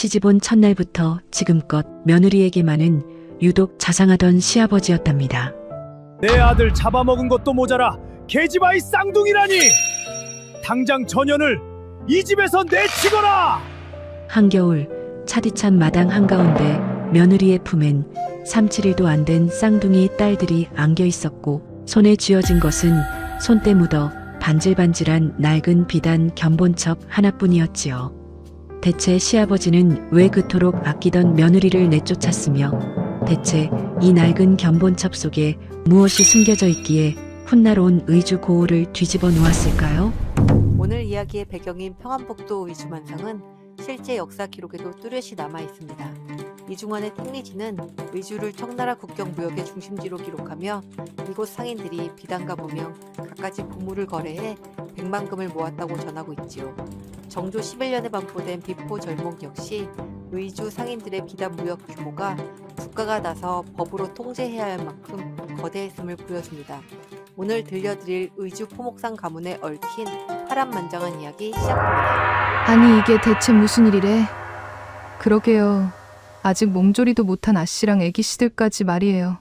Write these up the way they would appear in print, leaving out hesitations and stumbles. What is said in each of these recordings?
시집온 첫날부터 지금껏 며느리에게만은 유독 자상하던 시아버지였답니다. 내 아들 잡아먹은 것도 모자라 계집아이 쌍둥이라니! 당장 전현을 이 집에서 내치거라! 한겨울 차디찬 마당 한가운데 며느리의 품엔 3-7일도 안 된 쌍둥이 딸들이 안겨 있었고, 손에 쥐어진 것은 손때 묻어 반질반질한 낡은 비단 견본첩 하나뿐이었지요. 대체 시아버지는 왜 그토록 아끼던 며느리를 내쫓았으며, 대체 이 낡은 견본첩 속에 무엇이 숨겨져 있기에 훗날 의주 고을을 뒤집어 놓았을까요? 오늘 이야기의 배경인 평안북도 의주만상은 실제 역사 기록에도 뚜렷이 남아 있습니다. 이중환의 탱리지는 의주를 청나라 국경 무역의 중심지로 기록하며 이곳 상인들이 비단과 무명, 갖가지 보물을 거래해 백만금을 모았다고 전하고 있지요. 정조 11년에 반포된 비포 절목 역시 의주 상인들의 비단 무역 규모가 국가가 나서 법으로 통제해야 할 만큼 거대했음을 보여줍니다. 오늘 들려드릴 의주 포목상 가문에 얽힌 파란만장한 이야기 시작합니다. 아니 이게 대체 무슨 일이래? 그러게요. 아직 몸조리도 못한 아씨랑 애기씨들까지 말이에요.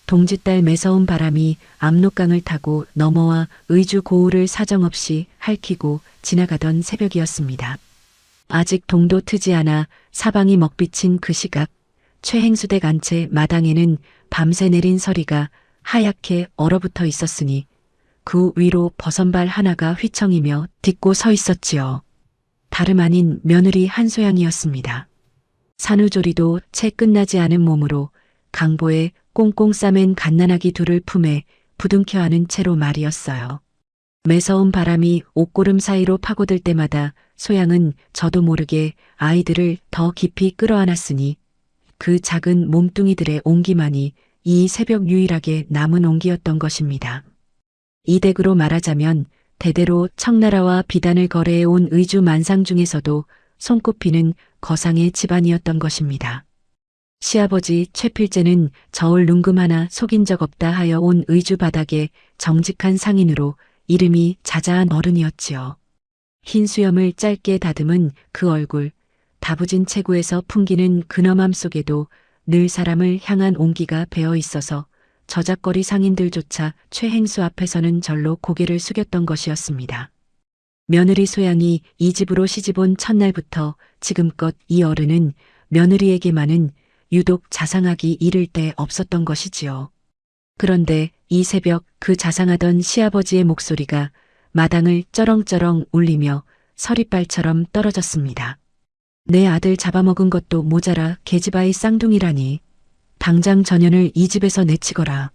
동짓달 매서운 바람이 압록강을 타고 넘어와 의주 고을을 사정없이 핥히고 지나가던 새벽이었습니다. 아직 동도 트지 않아 사방이 먹비친 그 시각, 최행수댁 안채 마당에는 밤새 내린 서리가 하얗게 얼어붙어 있었으니 그 위로 버선발 하나가 휘청이며 딛고 서 있었지요. 다름 아닌 며느리 한소양이었습니다. 산후조리도 채 끝나지 않은 몸으로 강보에 꽁꽁 싸맨 갓난아기 둘을 품에 부둥켜 안은 채로 말이었어요. 매서운 바람이 옷고름 사이로 파고들 때마다 소양은 저도 모르게 아이들을 더 깊이 끌어안았으니 그 작은 몸뚱이들의 온기만이 이 새벽 유일하게 남은 온기였던 것입니다. 이 댁으로 말하자면 대대로 청나라와 비단을 거래해온 의주 만상 중에서도 손꼽히는 거상의 집안이었던 것입니다. 시아버지 최필재는 저울 눈금 하나 속인 적 없다 하여 온 의주 바닥에 정직한 상인으로 이름이 자자한 어른이었지요. 흰 수염을 짧게 다듬은 그 얼굴, 다부진 체구에서 풍기는 근엄함 속에도 늘 사람을 향한 온기가 배어 있어서 저작거리 상인들조차 최행수 앞에서는 절로 고개를 숙였던 것이었습니다. 며느리 소양이 이 집으로 시집온 첫날부터 지금껏 이 어른은 며느리에게만은 유독 자상하기 이를 데 없었던 것이지요. 그런데 이 새벽 그 자상하던 시아버지의 목소리가 마당을 쩌렁쩌렁 울리며 서리빨처럼 떨어졌습니다. 내 아들 잡아먹은 것도 모자라 계집아이 쌍둥이라니. 당장 전현을 이 집에서 내치거라.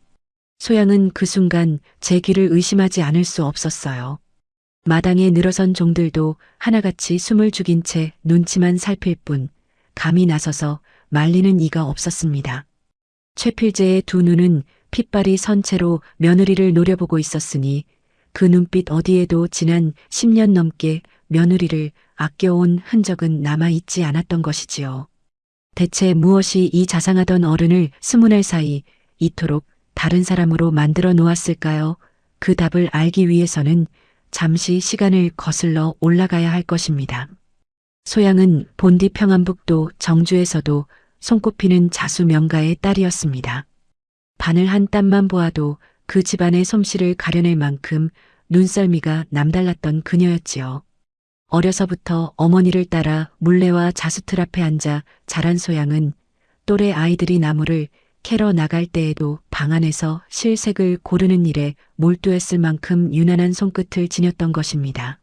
소양은 그 순간 제 귀를 의심하지 않을 수 없었어요. 마당에 늘어선 종들도 하나같이 숨을 죽인 채 눈치만 살필 뿐 감히 나서서 말리는 이가 없었습니다. 최필재의 두 눈은 핏발이 선 채로 며느리를 노려보고 있었으니 그 눈빛 어디에도 지난 10년 넘게 며느리를 아껴온 흔적은 남아있지 않았던 것이지요. 대체 무엇이 이 자상하던 어른을 20날 사이 이토록 다른 사람으로 만들어 놓았을까요? 그 답을 알기 위해서는 잠시 시간을 거슬러 올라가야 할 것입니다. 소양은 본디 평안북도 정주에서도 손꼽히는 자수 명가의 딸이었습니다. 바늘 한 땀만 보아도 그 집안의 솜씨를 가려낼 만큼 눈썰미가 남달랐던 그녀였지요. 어려서부터 어머니를 따라 물레와 자수틀 앞에 앉아 자란 소양은 또래 아이들이 나무를 캐러 나갈 때에도 방 안에서 실색을 고르는 일에 몰두했을 만큼 유난한 손끝을 지녔던 것입니다.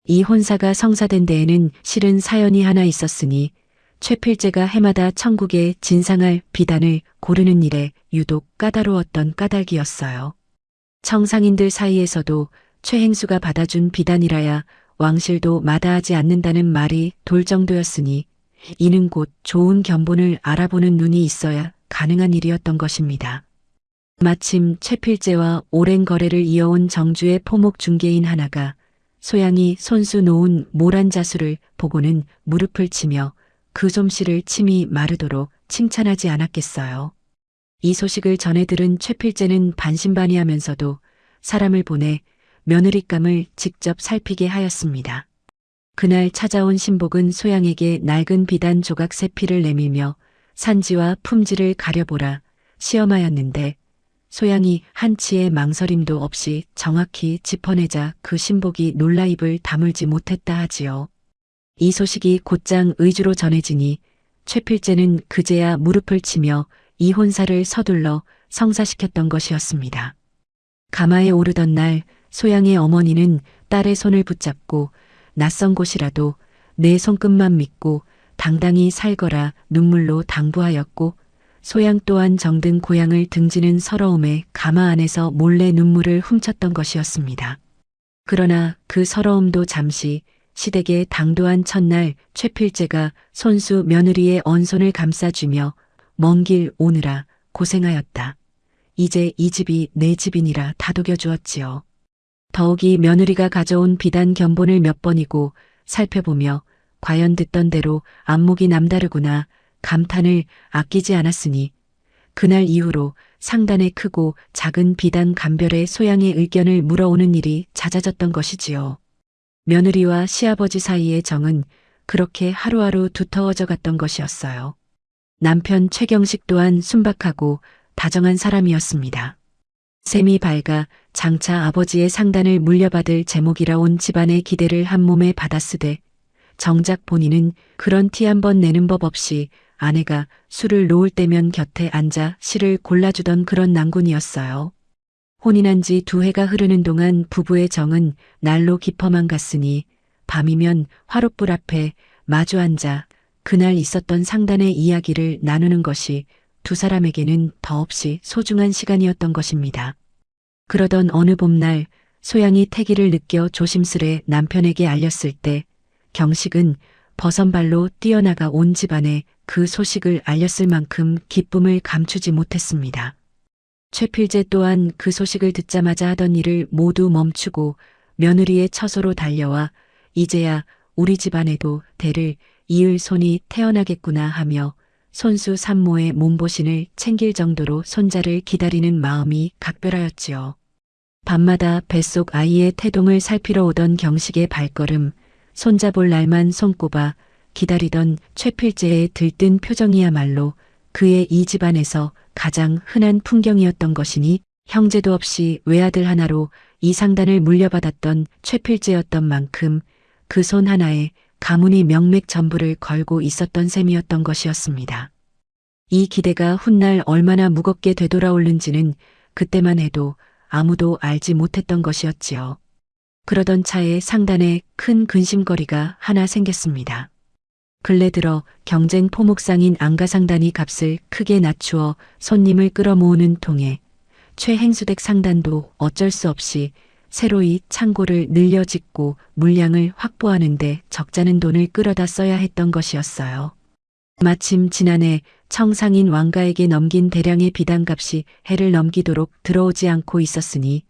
이 혼사가 성사된 데에는 실은 사연이 하나 있었으니 최필재가 해마다 천국에 진상할 비단을 고르는 일에 유독 까다로웠던 까닭이었어요. 청상인들 사이에서도 최행수가 받아준 비단이라야 왕실도 마다하지 않는다는 말이 돌 정도였으니 이는 곧 좋은 견본을 알아보는 눈이 있어야 가능한 일이었던 것입니다. 마침 최필재와 오랜 거래를 이어온 정주의 포목 중개인 하나가 소양이 손수 놓은 모란 자수를 보고는 무릎을 치며 그 솜씨를 침이 마르도록 칭찬하지 않았겠어요. 이 소식을 전해 들은 최필재는 반신반의하면서도 사람을 보내 며느리감을 직접 살피게 하였습니다. 그날 찾아온 신복은 소양에게 낡은 비단 조각 세 피를 내밀며 산지와 품질을 가려보라 시험하였는데 소양이 한치의 망설임도 없이 정확히 짚어내자 그 신복이 놀라 입을 다물지 못했다 하지요. 이 소식이 곧장 의주로 전해지니 최필제는 그제야 무릎을 치며 이 혼사를 서둘러 성사시켰던 것이었습니다. 가마에 오르던 날 소양의 어머니는 딸의 손을 붙잡고 낯선 곳이라도 내 손끝만 믿고 당당히 살거라 눈물로 당부하였고 소양 또한 정든 고향을 등지는 서러움에 가마 안에서 몰래 눈물을 훔쳤던 것이었습니다. 그러나 그 서러움도 잠시 시댁에 당도한 첫날 최필제가 손수 며느리의 언손을 감싸주며 먼 길 오느라 고생하였다. 이제 이 집이 내 집이니라 다독여 주었지요. 더욱이 며느리가 가져온 비단 견본을 몇 번이고 살펴보며 과연 듣던 대로 안목이 남다르구나 감탄을 아끼지 않았으니 그날 이후로 상단의 크고 작은 비단 감별에 소양의 의견을 물어오는 일이 잦아졌던 것이지요. 며느리와 시아버지 사이의 정은 그렇게 하루하루 두터워져 갔던 것이었어요. 남편 최경식 또한 순박하고 다정한 사람이었습니다. 셈이 밝아 장차 아버지의 상단을 물려받을 제목이라 온 집안의 기대를 한 몸에 받았으되 정작 본인은 그런 티 한 번 내는 법 없이 아내가 술을 놓을 때면 곁에 앉아 시를 골라주던 그런 낭군이었어요. 혼인한 지 2해가 흐르는 동안 부부의 정은 날로 깊어만 갔으니 밤이면 화롯불 앞에 마주 앉아 그날 있었던 상단의 이야기를 나누는 것이 두 사람에게는 더없이 소중한 시간이었던 것입니다. 그러던 어느 봄날 소양이 태기를 느껴 조심스레 남편에게 알렸을 때 경식은 버선발로 뛰어나가 온 집안에 그 소식을 알렸을 만큼 기쁨을 감추지 못했습니다. 최필제 또한 그 소식을 듣자마자 하던 일을 모두 멈추고 며느리의 처소로 달려와 이제야 우리 집안에도 대를 이을 손이 태어나겠구나 하며 손수 산모의 몸보신을 챙길 정도로 손자를 기다리는 마음이 각별하였지요. 밤마다 뱃속 아이의 태동을 살피러 오던 경식의 발걸음, 손자볼 날만 손꼽아 기다리던 최필제의 들뜬 표정이야말로 그의 이 집안에서 가장 흔한 풍경이었던 것이니 형제도 없이 외아들 하나로 이 상단을 물려받았던 최필제였던 만큼 그 손 하나에 가문이 명맥 전부를 걸고 있었던 셈이었던 것이었습니다. 이 기대가 훗날 얼마나 무겁게 되돌아오는지는 그때만 해도 아무도 알지 못했던 것이었지요. 그러던 차에 상단에 큰 근심거리가 하나 생겼습니다. 근래 들어 경쟁 포목상인 안가상단이 값을 크게 낮추어 손님을 끌어모으는 통에 최행수댁 상단도 어쩔 수 없이 새로이 창고를 늘려 짓고 물량을 확보하는 데 적잖은 돈을 끌어다 써야 했던 것이었어요. 마침 지난해 청상인 왕가에게 넘긴 대량의 비단값이 해를 넘기도록 들어오지 않고 있었으니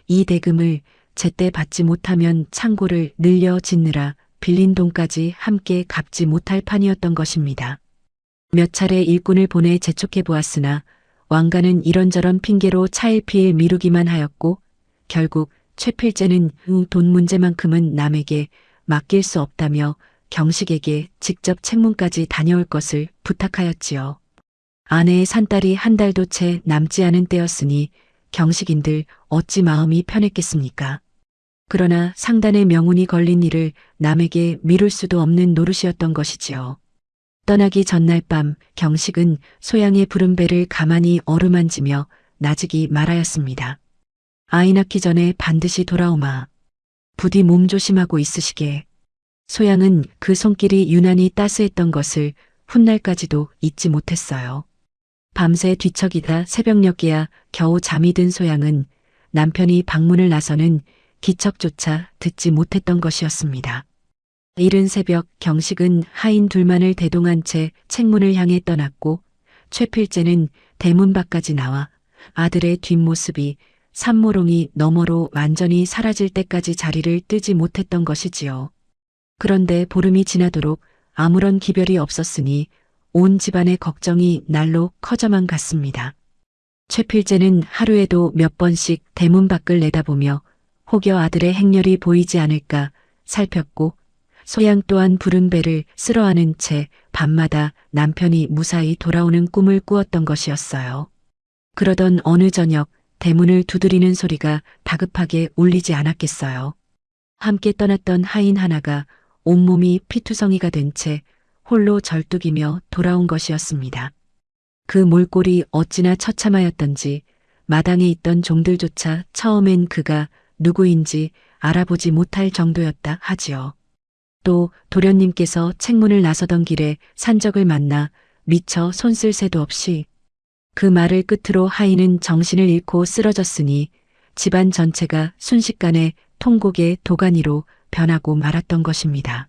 이 대금을 제때 받지 못하면 창고를 늘려 짓느라 빌린 돈까지 함께 갚지 못할 판이었던 것입니다. 몇 차례 일꾼을 보내 재촉해 보았으나 왕가는 이런저런 핑계로 차일피일 미루기만 하였고 결국 최필제는 돈 문제만큼은 남에게 맡길 수 없다며 경식에게 직접 책문까지 다녀올 것을 부탁하였지요. 아내의 산딸이 한 달도 채 남지 않은 때였으니 경식인들 어찌 마음이 편했겠습니까? 그러나 상단의 명운이 걸린 일을 남에게 미룰 수도 없는 노릇이었던 것이지요. 떠나기 전날 밤 경식은 소양의 부른 배를 가만히 어루만지며 나지기 말하였습니다. 아이 낳기 전에 반드시 돌아오마. 부디 몸 조심하고 있으시게. 소양은 그 손길이 유난히 따스했던 것을 훗날까지도 잊지 못했어요. 밤새 뒤척이다 새벽녘이야 겨우 잠이 든 소양은 남편이 방문을 나서는 기척조차 듣지 못했던 것이었습니다. 이른 새벽 경식은 하인 둘만을 대동한 채 책문을 향해 떠났고 최필제는 대문 밖까지 나와 아들의 뒷모습이 산모롱이 너머로 완전히 사라질 때까지 자리를 뜨지 못했던 것이지요. 그런데 보름이 지나도록 아무런 기별이 없었으니 온 집안의 걱정이 날로 커져만 갔습니다. 최필제는 하루에도 몇 번씩 대문 밖을 내다보며 혹여 아들의 행렬이 보이지 않을까 살폈고 소양 또한 부른 배를 쓸어안은 채 밤마다 남편이 무사히 돌아오는 꿈을 꾸었던 것이었어요. 그러던 어느 저녁 대문을 두드리는 소리가 다급하게 울리지 않았겠어요. 함께 떠났던 하인 하나가 온몸이 피투성이가 된 채 홀로 절뚝이며 돌아온 것이었습니다. 그 몰골이 어찌나 처참하였던지 마당에 있던 종들조차 처음엔 그가 누구인지 알아보지 못할 정도였다 하지요. 또 도련님께서 책문을 나서던 길에 산적을 만나 미처 손쓸 새도 없이 그 말을 끝으로 하인은 정신을 잃고 쓰러졌으니 집안 전체가 순식간에 통곡의 도가니로 변하고 말았던 것입니다.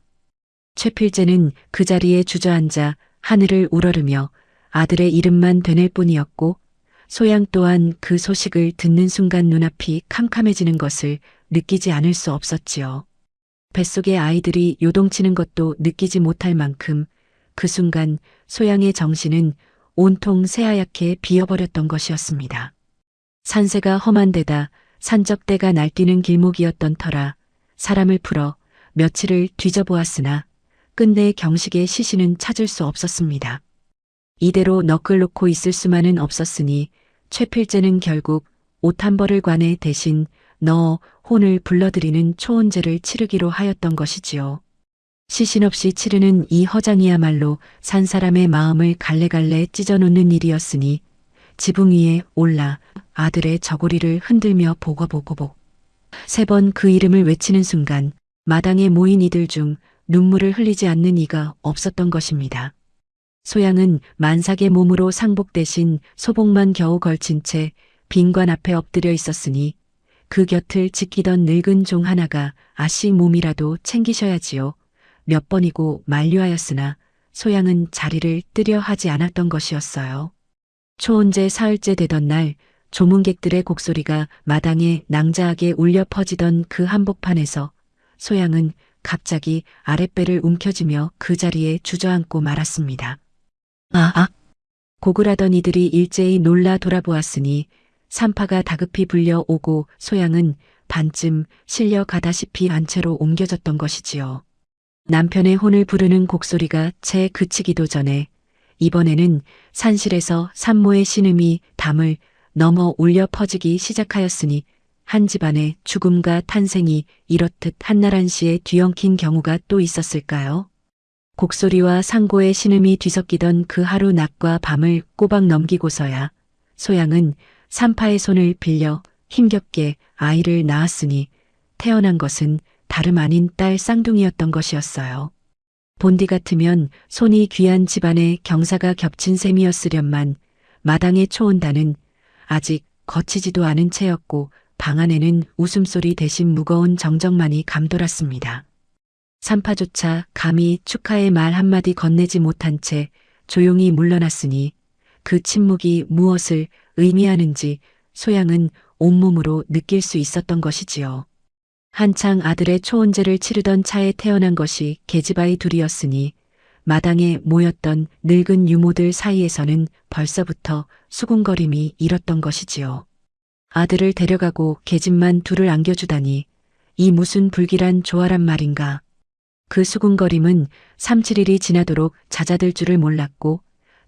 최필재는 그 자리에 주저앉아 하늘을 우러르며 아들의 이름만 되낼 뿐이었고 소양 또한 그 소식을 듣는 순간 눈앞이 캄캄해지는 것을 느끼지 않을 수 없었지요. 뱃속의 아이들이 요동치는 것도 느끼지 못할 만큼 그 순간 소양의 정신은 온통 새하얗게 비어버렸던 것이었습니다. 산세가 험한 데다 산적대가 날뛰는 길목이었던 터라 사람을 풀어 며칠을 뒤져보았으나 끝내 경식의 시신은 찾을 수 없었습니다. 이대로 너클 놓고 있을 수만은 없었으니 최필재는 결국 옷 한 벌을 관에 대신 넣어 혼을 불러들이는 초혼제를 치르기로 하였던 것이지요. 시신 없이 치르는 이 허장이야말로 산 사람의 마음을 갈래갈래 찢어놓는 일이었으니 지붕 위에 올라 아들의 저고리를 흔들며 보고보고보 3번 그 이름을 외치는 순간 마당에 모인 이들 중 눈물을 흘리지 않는 이가 없었던 것입니다. 소양은 만삭의 몸으로 상복 대신 소복만 겨우 걸친 채 빈관 앞에 엎드려 있었으니 그 곁을 지키던 늙은 종 하나가 아씨 몸이라도 챙기셔야지요. 몇 번이고 만류하였으나 소양은 자리를 뜨려 하지 않았던 것이었어요. 초혼제 사흘째 되던 날 조문객들의 곡소리가 마당에 낭자하게 울려 퍼지던 그 한복판에서 소양은 갑자기 아랫배를 움켜쥐며 그 자리에 주저앉고 말았습니다. 고글하던 이들이 일제히 놀라 돌아보았으니 산파가 다급히 불려오고 소양은 반쯤 실려 가다시피 안채로 옮겨졌던 것이지요. 남편의 혼을 부르는 곡소리가 채 그치기도 전에 이번에는 산실에서 산모의 신음이 담을 넘어 울려 퍼지기 시작하였으니 한 집안의 죽음과 탄생이 이렇듯 한나란시에 뒤엉킨 경우가 또 있었을까요? 곡소리와 상고의 신음이 뒤섞이던 그 하루 낮과 밤을 꼬박 넘기고서야 소양은 산파의 손을 빌려 힘겹게 아이를 낳았으니 태어난 것은 다름 아닌 딸 쌍둥이였던 것이었어요. 본디 같으면 손이 귀한 집안의 경사가 겹친 셈이었으련만 마당의 초온단은 아직 거치지도 않은 채였고 방 안에는 웃음소리 대신 무거운 정적만이 감돌았습니다. 산파조차 감히 축하의 말 한마디 건네지 못한 채 조용히 물러났으니 그 침묵이 무엇을 의미하는지 소양은 온몸으로 느낄 수 있었던 것이지요. 한창 아들의 초혼제를 치르던 차에 태어난 것이 계집아이 둘이었으니 마당에 모였던 늙은 유모들 사이에서는 벌써부터 수군거림이 일었던 것이지요. 아들을 데려가고 계집만 둘을 안겨주다니 이 무슨 불길한 조화란 말인가. 그 수군거림은 3, 7일이 지나도록 잦아들 줄을 몰랐고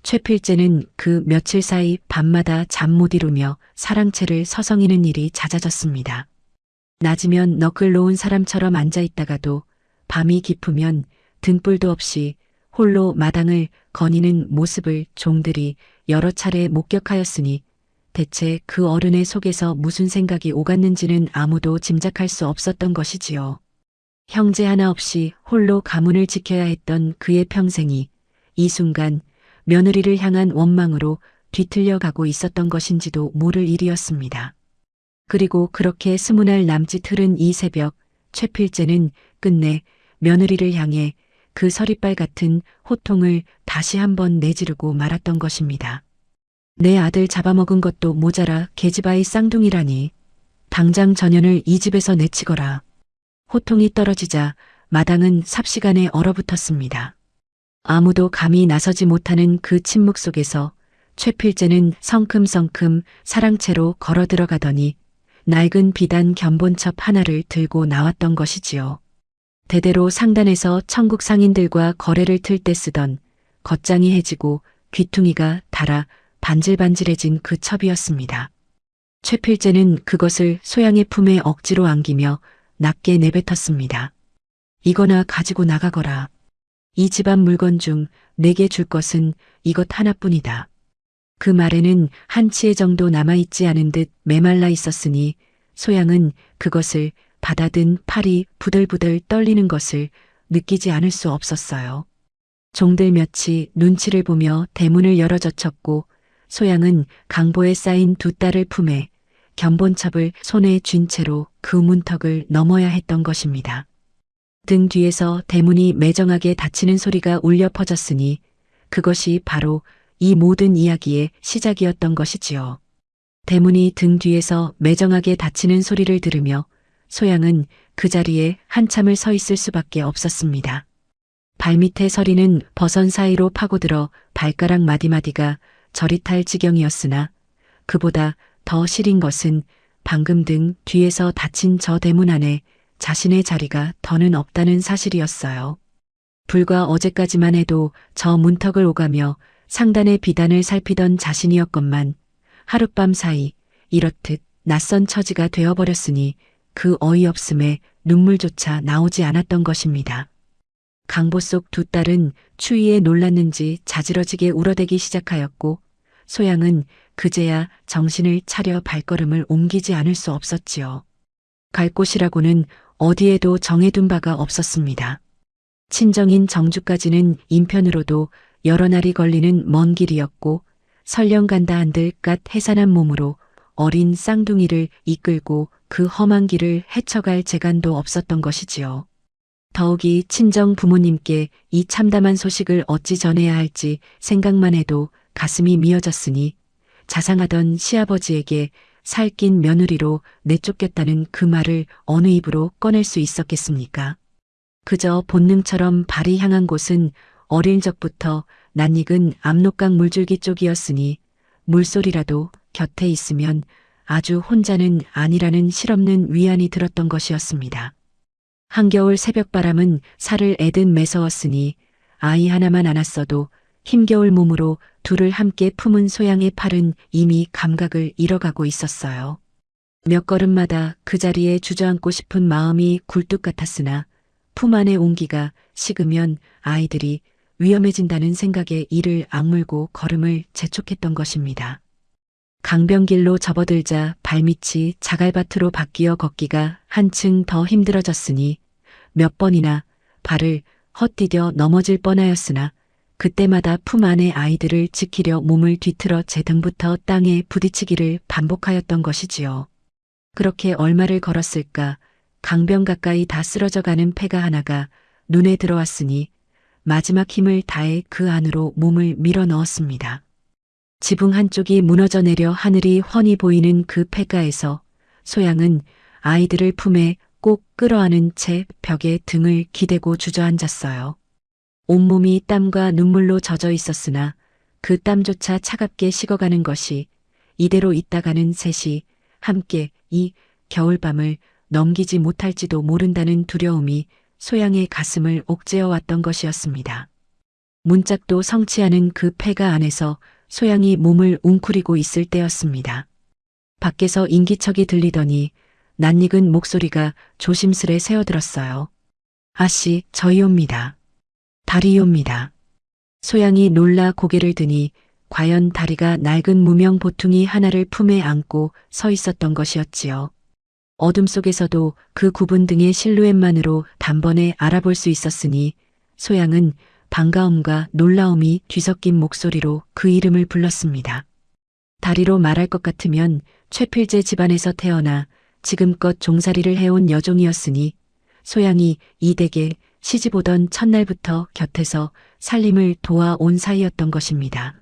최필재는 그 며칠 사이 밤마다 잠 못 이루며 사랑채를 서성이는 일이 잦아졌습니다. 낮이면 너클 놓은 사람처럼 앉아있다가도 밤이 깊으면 등불도 없이 홀로 마당을 거니는 모습을 종들이 여러 차례 목격하였으니 대체 그 어른의 속에서 무슨 생각이 오갔는지는 아무도 짐작할 수 없었던 것이지요. 형제 하나 없이 홀로 가문을 지켜야 했던 그의 평생이 이 순간 며느리를 향한 원망으로 뒤틀려 가고 있었던 것인지도 모를 일이었습니다. 그리고 그렇게 20날 남짓 흐른 이 새벽 최필재는 끝내 며느리를 향해 그 서리빨 같은 호통을 다시 한번 내지르고 말았던 것입니다. 내 아들 잡아먹은 것도 모자라 계집아이 쌍둥이라니 당장 전현을 이 집에서 내치거라. 호통이 떨어지자 마당은 삽시간에 얼어붙었습니다. 아무도 감히 나서지 못하는 그 침묵 속에서 최필재는 성큼성큼 사랑채로 걸어 들어가더니 낡은 비단 견본첩 하나를 들고 나왔던 것이지요. 대대로 상단에서 천국 상인들과 거래를 틀 때 쓰던 겉장이 해지고 귀퉁이가 닳아 반질반질해진 그 첩이었습니다. 최필재는 그것을 소양의 품에 억지로 안기며 낮게 내뱉었습니다. 이거나 가지고 나가거라. 이 집안 물건 중 내게 줄 것은 이것 하나뿐이다. 그 말에는 한 치의 정도 남아있지 않은 듯 메말라 있었으니 소양은 그것을 받아든 팔이 부들부들 떨리는 것을 느끼지 않을 수 없었어요. 종들 몇이 눈치를 보며 대문을 열어 젖혔고 소양은 강보에 쌓인 두 딸을 품에 견본첩을 손에 쥔 채로 그 문턱을 넘어야 했던 것입니다. 등 뒤에서 대문이 매정하게 닫히는 소리가 울려 퍼졌으니 그것이 바로 이 모든 이야기의 시작이었던 것이지요. 대문이 등 뒤에서 매정하게 닫히는 소리를 들으며 소양은 그 자리에 한참을 서 있을 수밖에 없었습니다. 발밑에 서리는 버선 사이로 파고들어 발가락 마디마디가 저릿할 지경이었으나 그보다 더 시린 것은 방금 등 뒤에서 닫힌 저 대문 안에 자신의 자리가 더는 없다는 사실이었어요. 불과 어제까지만 해도 저 문턱을 오가며 상단의 비단을 살피던 자신이었건만 하룻밤 사이 이렇듯 낯선 처지가 되어버렸으니 그 어이없음에 눈물조차 나오지 않았던 것입니다. 강보 속 두 딸은 추위에 놀랐는지 자지러지게 울어대기 시작하였고 소양은 그제야 정신을 차려 발걸음을 옮기지 않을 수 없었지요. 갈 곳이라고는 어디에도 정해둔 바가 없었습니다. 친정인 정주까지는 인편으로도 여러 날이 걸리는 먼 길이었고 설령 간다 한들 갓 해산한 몸으로 어린 쌍둥이를 이끌고 그 험한 길을 헤쳐갈 재간도 없었던 것이지요. 더욱이 친정 부모님께 이 참담한 소식을 어찌 전해야 할지 생각만 해도 가슴이 미어졌으니 자상하던 시아버지에게 살낀 며느리로 내쫓겼다는 그 말을 어느 입으로 꺼낼 수 있었겠습니까? 그저 본능처럼 발이 향한 곳은 어릴 적부터 낯익은 압록강 물줄기 쪽이었으니 물소리라도 곁에 있으면 아주 혼자는 아니라는 실없는 위안이 들었던 것이었습니다. 한겨울 새벽바람은 살을 애듯 매서웠으니 아이 하나만 안았어도 힘겨울 몸으로 둘을 함께 품은 소양의 팔은 이미 감각을 잃어가고 있었어요. 몇 걸음마다 그 자리에 주저앉고 싶은 마음이 굴뚝 같았으나 품 안의 온기가 식으면 아이들이 위험해진다는 생각에 이를 악물고 걸음을 재촉했던 것입니다. 강변길로 접어들자 발밑이 자갈밭으로 바뀌어 걷기가 한층 더 힘들어졌으니 몇 번이나 발을 헛디뎌 넘어질 뻔하였으나 그때마다 품 안의 아이들을 지키려 몸을 뒤틀어 제 등부터 땅에 부딪히기를 반복하였던 것이지요. 그렇게 얼마를 걸었을까 강변 가까이 다 쓰러져가는 폐가 하나가 눈에 들어왔으니 마지막 힘을 다해 그 안으로 몸을 밀어 넣었습니다. 지붕 한쪽이 무너져 내려 하늘이 훤히 보이는 그 폐가에서 소양은 아이들을 품에 꼭 끌어안은 채 벽에 등을 기대고 주저앉았어요. 온몸이 땀과 눈물로 젖어 있었으나 그 땀조차 차갑게 식어가는 것이 이대로 있다가는 셋이 함께 이 겨울밤을 넘기지 못할지도 모른다는 두려움이 소양의 가슴을 옥죄어 왔던 것이었습니다. 문짝도 성치 않은 그 폐가 안에서 소양이 몸을 웅크리고 있을 때였습니다. 밖에서 인기척이 들리더니 낯익은 목소리가 조심스레 새어들었어요. 아씨, 저희옵니다. 다리옵니다. 소양이 놀라 고개를 드니 과연 다리가 낡은 무명 보퉁이 하나를 품에 안고 서 있었던 것이었지요. 어둠 속에서도 그 구분 등의 실루엣만으로 단번에 알아볼 수 있었으니 소양은 반가움과 놀라움이 뒤섞인 목소리로 그 이름을 불렀습니다. 다리로 말할 것 같으면 최필재 집안에서 태어나 지금껏 종살이를 해온 여종이었으니 소양이 이 댁에 시집 오던 첫날부터 곁에서 살림을 도와온 사이였던 것입니다.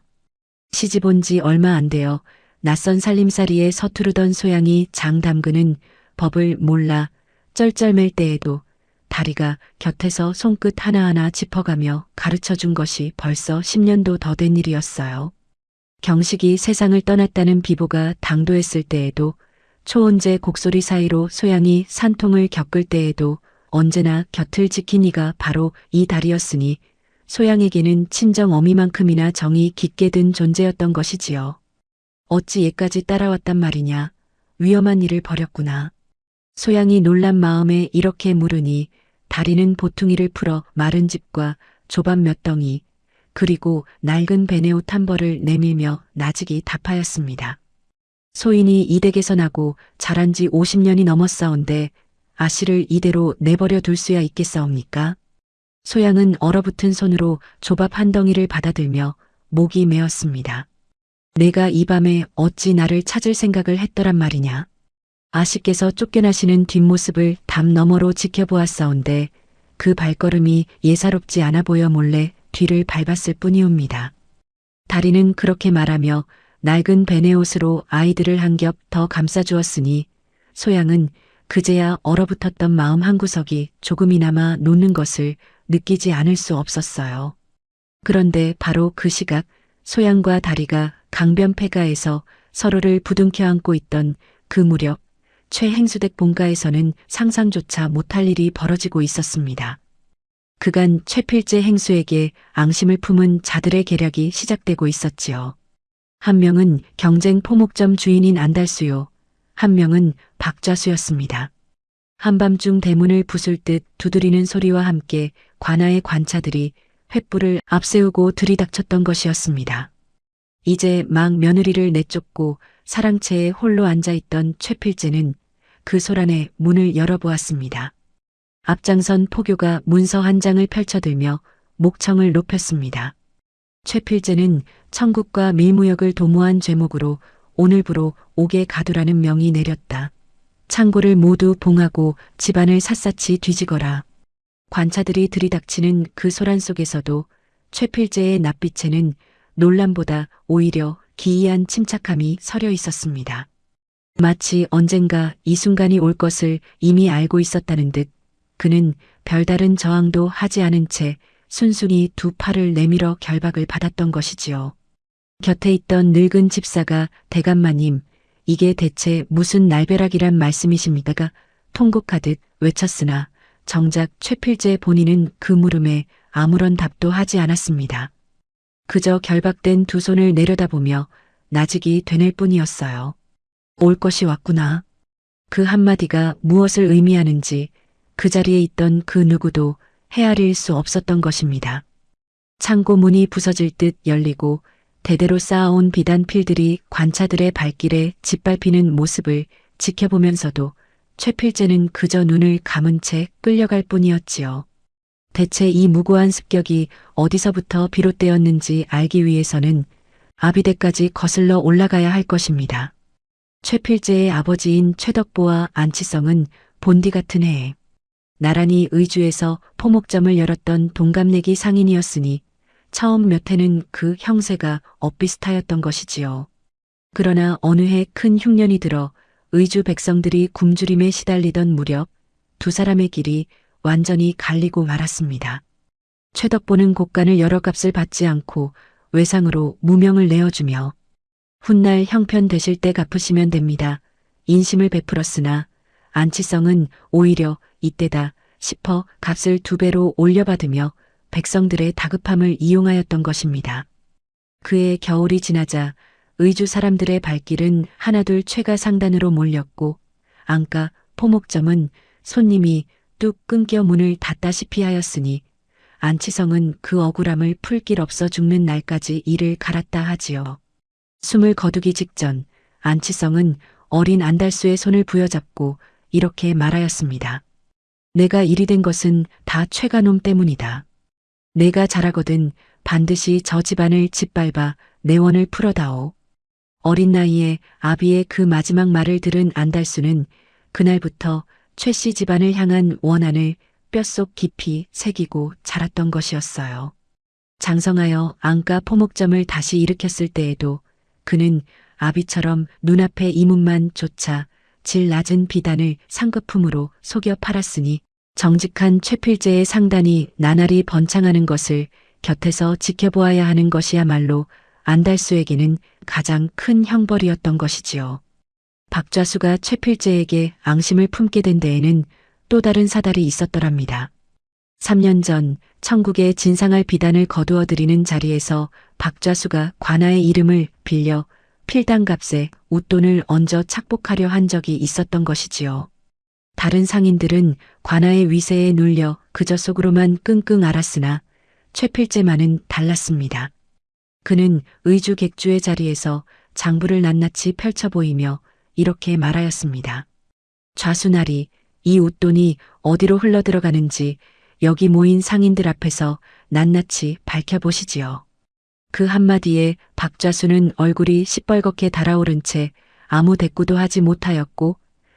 시집 온 지 얼마 안 되어 낯선 살림살이에 서투르던 소양이 장 담그는 법을 몰라 쩔쩔맬 때에도 다리가 곁에서 손끝 하나하나 짚어가며 가르쳐준 것이 벌써 10년도 더 된 일이었어요. 경식이 세상을 떠났다는 비보가 당도했을 때에도 초혼제 곡소리 사이로 소양이 산통을 겪을 때에도 언제나 곁을 지킨 이가 바로 이 달이었으니 소양에게는 친정 어미만큼이나 정이 깊게 든 존재였던 것이지요. 어찌 얘까지 따라왔단 말이냐. 위험한 일을 벌였구나. 소양이 놀란 마음에 이렇게 물으니 다리는 보퉁이를 풀어 마른 집과 조밥 몇 덩이 그리고 낡은 베네옷 한 벌을 내밀며 나직이 답하였습니다. 소인이 이 댁에서 나고 자란 지 50년이 넘었사온데 아씨를 이대로 내버려 둘 수야 있겠사옵니까? 소양은 얼어붙은 손으로 조밥 한 덩이를 받아들며 목이 메었습니다. 내가 이 밤에 어찌 나를 찾을 생각을 했더란 말이냐. 아씨께서 쫓겨나시는 뒷모습을 담 너머로 지켜보았사온데 그 발걸음이 예사롭지 않아 보여 몰래 뒤를 밟았을 뿐이옵니다. 다리는 그렇게 말하며 낡은 베네옷으로 아이들을 한 겹 더 감싸주었으니 소양은 그제야 얼어붙었던 마음 한구석이 조금이나마 녹는 것을 느끼지 않을 수 없었어요. 그런데 바로 그 시각 소양과 다리가 강변폐가에서 서로를 부둥켜 안고 있던 그 무렵 최행수댁 본가에서는 상상조차 못할 일이 벌어지고 있었습니다. 그간 최필재 행수에게 앙심을 품은 자들의 계략이 시작되고 있었지요. 한 명은 경쟁 포목점 주인인 안달수요. 한 명은 박좌수였습니다. 한밤중 대문을 부술 듯 두드리는 소리와 함께 관아의 관차들이 횃불을 앞세우고 들이닥쳤던 것이었습니다. 이제 막 며느리를 내쫓고 사랑채에 홀로 앉아있던 최필재는 그 소란에 문을 열어보았습니다. 앞장선 포교가 문서 한 장을 펼쳐들며 목청을 높였습니다. 최필재는 청국과 밀무역을 도모한 죄목으로 오늘부로 옥에 가두라는 명이 내렸다. 창고를 모두 봉하고 집안을 샅샅이 뒤지거라. 관차들이 들이닥치는 그 소란 속에서도 최필재의 낯빛에는 놀람보다 오히려 기이한 침착함이 서려 있었습니다. 마치 언젠가 이 순간이 올 것을 이미 알고 있었다는 듯 그는 별다른 저항도 하지 않은 채 순순히 두 팔을 내밀어 결박을 받았던 것이지요. 곁에 있던 늙은 집사가 대감마님, 이게 대체 무슨 날벼락이란 말씀이십니까? 통곡하듯 외쳤으나 정작 최필재 본인은 그 물음에 아무런 답도 하지 않았습니다. 그저 결박된 두 손을 내려다보며 나직이 되낼 뿐이었어요. 올 것이 왔구나. 그 한마디가 무엇을 의미하는지 그 자리에 있던 그 누구도 헤아릴 수 없었던 것입니다. 창고 문이 부서질 듯 열리고 대대로 쌓아온 비단 필들이 관차들의 발길에 짓밟히는 모습을 지켜보면서도 최필재는 그저 눈을 감은 채 끌려갈 뿐이었지요. 대체 이 무고한 습격이 어디서부터 비롯되었는지 알기 위해서는 아비대까지 거슬러 올라가야 할 것입니다. 최필재의 아버지인 최덕보와 안치성은 본디 같은 해에 나란히 의주에서 포목점을 열었던 동갑내기 상인이었으니 처음 몇 해는 그 형세가 엇비슷하였던 것이지요. 그러나 어느 해 큰 흉년이 들어 의주 백성들이 굶주림에 시달리던 무렵 두 사람의 길이 완전히 갈리고 말았습니다. 최덕보는 곡간을 여러 값을 받지 않고 외상으로 무명을 내어주며 훗날 형편 되실 때 갚으시면 됩니다. 인심을 베풀었으나 안치성은 오히려 이때다 싶어 값을 2배로 올려받으며 백성들의 다급함을 이용하였던 것입니다. 그해 겨울이 지나자 의주 사람들의 발길은 하나둘 최가 상단으로 몰렸고 안가 포목점은 손님이 뚝 끊겨 문을 닫다시피 하였으니 안치성은 그 억울함을 풀 길 없어 죽는 날까지 이를 갈았다 하지요. 숨을 거두기 직전 안치성은 어린 안달수의 손을 부여잡고 이렇게 말하였습니다. 내가 이리 된 것은 다 최가놈 때문이다. 내가 잘하거든 반드시 저 집안을 짓밟아 내원을 풀어다오. 어린 나이에 아비의 그 마지막 말을 들은 안달수는 그날부터 최씨 집안을 향한 원한을 뼛속 깊이 새기고 자랐던 것이었어요. 장성하여 안가 포목점을 다시 일으켰을 때에도 그는 아비처럼 눈앞의 이문만 조차 질 낮은 비단을 상급품으로 속여 팔았으니 정직한 최필재의 상단이 나날이 번창하는 것을 곁에서 지켜보아야 하는 것이야말로 안달수에게는 가장 큰 형벌이었던 것이지요. 박좌수가 최필재에게 앙심을 품게 된 데에는 또 다른 사달이 있었더랍니다. 3년 전 천국의 진상할 비단을 거두어들이는 자리에서 박좌수가 관아의 이름을 빌려 필당값에 웃돈을 얹어 착복하려 한 적이 있었던 것이지요. 다른 상인들은 관아의 위세에 눌려 그저 속으로만 끙끙 앓았으나 최필제만은 달랐습니다. 그는 의주 객주의 자리에서 장부를 낱낱이 펼쳐 보이며 이렇게 말하였습니다. 좌수나리, 이 웃돈이 어디로 흘러들어가는지 여기 모인 상인들 앞에서 낱낱이 밝혀보시지요. 그 한마디에 박좌수는 얼굴이 시뻘겋게 달아오른 채 아무 대꾸도 하지 못하였고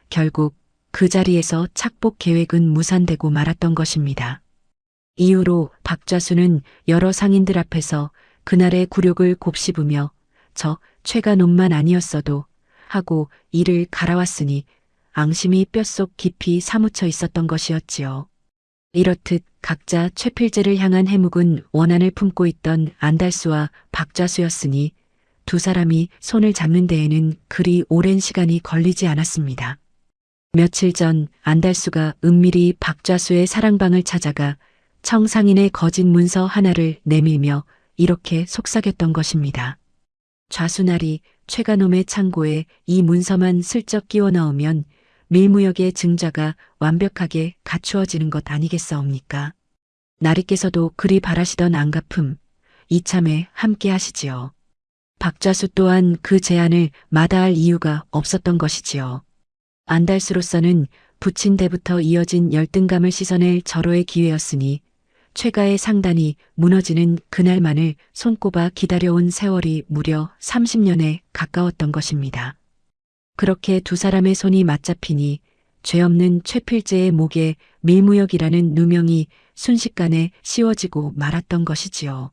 결국 그 자리에서 착복 계획은 무산되고 말았던 것입니다. 이후로 박좌수는 여러 상인들 앞에서 그날의 굴욕을 곱씹으며 저 최가 놈만 아니었어도 하고 이를 갈아왔으니 앙심이 뼛속 깊이 사무쳐 있었던 것이었지요. 이렇듯 각자 최필제를 향한 해묵은 원한을 품고 있던 안달수와 박좌수였으니 두 사람이 손을 잡는 데에는 그리 오랜 시간이 걸리지 않았습니다. 며칠 전 안달수가 은밀히 박좌수의 사랑방을 찾아가 청상인의 거짓 문서 하나를 내밀며 이렇게 속삭였던 것입니다. 좌수나리 최가놈의 창고에 이 문서만 슬쩍 끼워 넣으면 밀무역의 증자가 완벽하게 갖추어지는 것 아니겠사옵니까? 나리께서도 그리 바라시던 안갚음, 이참에 함께 하시지요. 박좌수 또한 그 제안을 마다할 이유가 없었던 것이지요. 안달수로서는 부친 때부터 이어진 열등감을 씻어낼 절호의 기회였으니 최가의 상단이 무너지는 그날만을 손꼽아 기다려온 세월이 무려 30년에 가까웠던 것입니다. 그렇게 두 사람의 손이 맞잡히니 죄 없는 최필제의 목에 밀무역이라는 누명이 순식간에 씌워지고 말았던 것이지요.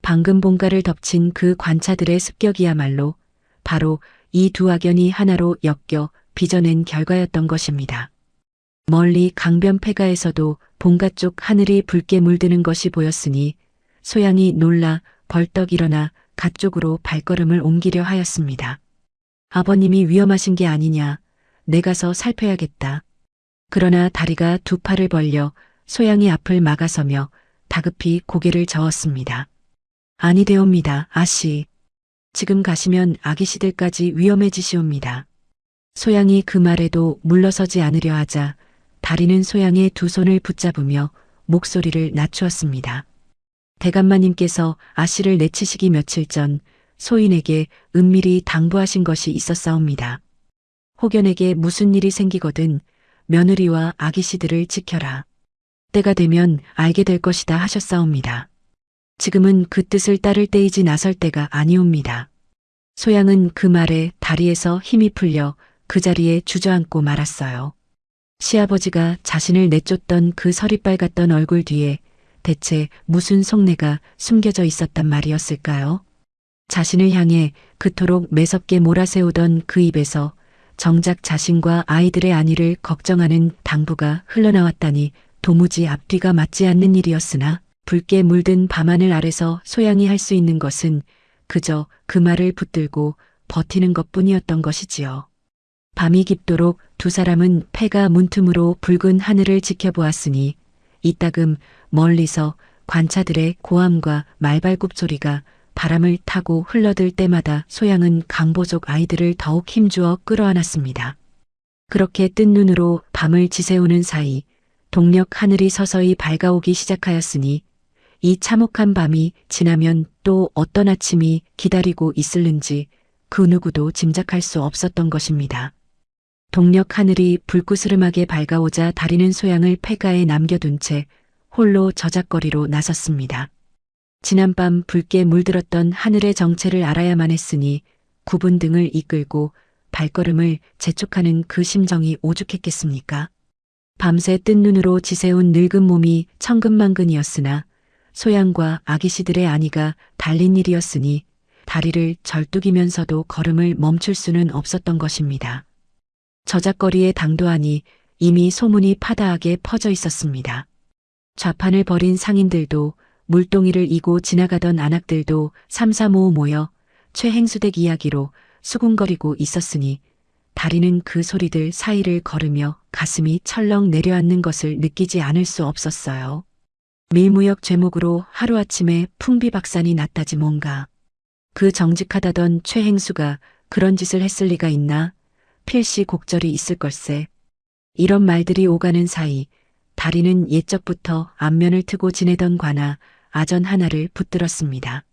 방금 본가를 덮친 그 관차들의 습격이야말로 바로 이 두 악연이 하나로 엮여 빚어낸 결과였던 것입니다. 멀리 강변 폐가에서도 본가 쪽 하늘이 붉게 물드는 것이 보였으니 소양이 놀라 벌떡 일어나 가 쪽으로 발걸음을 옮기려 하였습니다. 아버님이 위험하신 게 아니냐, 내 가서 살펴야겠다. 그러나 다리가 두 팔을 벌려 소양이 앞을 막아서며 다급히 고개를 저었습니다. 아니되옵니다, 아씨. 지금 가시면 아기씨들까지 위험해지시옵니다. 소양이 그 말에도 물러서지 않으려 하자 다리는 소양의 두 손을 붙잡으며 목소리를 낮추었습니다. 대감마님께서 아씨를 내치시기 며칠 전 소인에게 은밀히 당부하신 것이 있었사옵니다. 혹연에게 무슨 일이 생기거든 며느리와 아기씨들을 지켜라. 때가 되면 알게 될 것이다 하셨사옵니다. 지금은 그 뜻을 따를 때이지 나설 때가 아니옵니다. 소양은 그 말에 다리에서 힘이 풀려 그 자리에 주저앉고 말았어요. 시아버지가 자신을 내쫓던 그 서리빨 같던 얼굴 뒤에 대체 무슨 속내가 숨겨져 있었단 말이었을까요? 자신을 향해 그토록 매섭게 몰아세우던 그 입에서 정작 자신과 아이들의 안위를 걱정하는 당부가 흘러나왔다니 도무지 앞뒤가 맞지 않는 일이었으나 붉게 물든 밤하늘 아래서 소양이 할 수 있는 것은 그저 그 말을 붙들고 버티는 것뿐이었던 것이지요. 밤이 깊도록 두 사람은 폐가 문틈으로 붉은 하늘을 지켜보았으니 이따금 멀리서 관차들의 고함과 말발굽 소리가 바람을 타고 흘러들 때마다 소양은 강보족 아이들을 더욱 힘주어 끌어안았습니다. 그렇게 뜬 눈으로 밤을 지새우는 사이 동력 하늘이 서서히 밝아오기 시작하였으니 이 참혹한 밤이 지나면 또 어떤 아침이 기다리고 있을는지 그 누구도 짐작할 수 없었던 것입니다. 동력 하늘이 불구스름하게 밝아오자 다리는 소양을 폐가에 남겨둔 채 홀로 저작거리로 나섰습니다. 지난밤 붉게 물들었던 하늘의 정체를 알아야만 했으니 굽은 등을 이끌고 발걸음을 재촉하는 그 심정이 오죽했겠습니까? 밤새 뜬 눈으로 지새운 늙은 몸이 천근만근이었으나 소양과 아기씨들의 안위가 달린 일이었으니 다리를 절뚝이면서도 걸음을 멈출 수는 없었던 것입니다. 저작거리에 당도하니 이미 소문이 파다하게 퍼져 있었습니다. 좌판을 벌인 상인들도 물동이를 이고 지나가던 안악들도 삼삼오오 모여 최행수댁 이야기로 수군거리고 있었으니 다리는 그 소리들 사이를 걸으며 가슴이 철렁 내려앉는 것을 느끼지 않을 수 없었어요. 밀무역 죄목으로 하루아침에 풍비박산이 났다지 뭔가. 그 정직하다던 최행수가 그런 짓을 했을 리가 있나? 필시 곡절이 있을 걸세. 이런 말들이 오가는 사이 다리는 옛적부터 안면을 트고 지내던 관아 아전 하나를 붙들었습니다.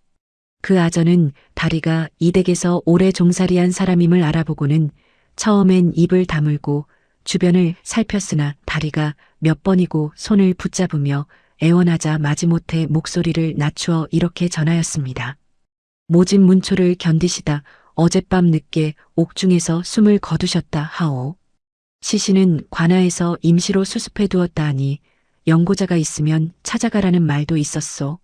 그 아전은 다리가 이 댁에서 오래 종살이한 사람임을 알아보고는 처음엔 입을 다물고 주변을 살폈으나 다리가 몇 번이고 손을 붙잡으며 애원하자 마지못해 목소리를 낮추어 이렇게 전하였습니다. 모진 문초를 견디시다 어젯밤 늦게 옥중에서 숨을 거두셨다 하오. 시신은 관아에서 임시로 수습해 두었다 하니 연고자가 있으면 찾아가라는 말도 있었소.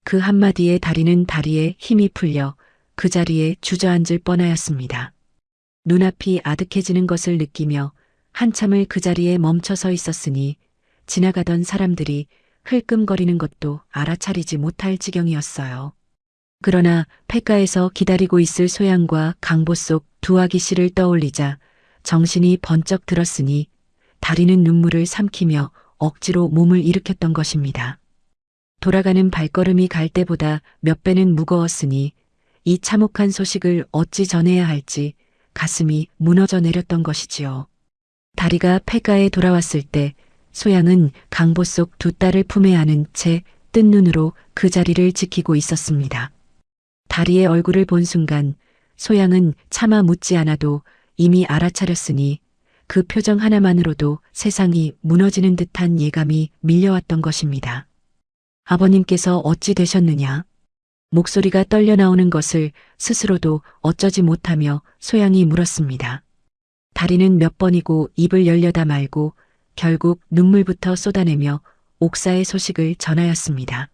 그 한마디에 다리는 다리에 힘이 풀려 그 자리에 주저앉을 뻔하였습니다. 눈앞이 아득해지는 것을 느끼며 한참을 그 자리에 멈춰 서 있었으니 지나가던 사람들이 흘끔거리는 것도 알아차리지 못할 지경이었어요. 그러나 폐가에서 기다리고 있을 소양과 강보 속 두 아기 씨를 떠올리자 정신이 번쩍 들었으니 다리는 눈물을 삼키며 억지로 몸을 일으켰던 것입니다. 돌아가는 발걸음이 갈 때보다 몇 배는 무거웠으니 이 참혹한 소식을 어찌 전해야 할지 가슴이 무너져 내렸던 것이지요. 다리가 폐가에 돌아왔을 때 소양은 강보 속 두 딸을 품에 안은 채 뜬 눈으로 그 자리를 지키고 있었습니다. 다리의 얼굴을 본 순간 소양은 차마 묻지 않아도 이미 알아차렸으니 그 표정 하나만으로도 세상이 무너지는 듯한 예감이 밀려왔던 것입니다. 아버님께서 어찌 되셨느냐? 목소리가 떨려 나오는 것을 스스로도 어쩌지 못하며 소양이 물었습니다. 다리는 몇 번이고 입을 열려다 말고 결국 눈물부터 쏟아내며 옥사의 소식을 전하였습니다.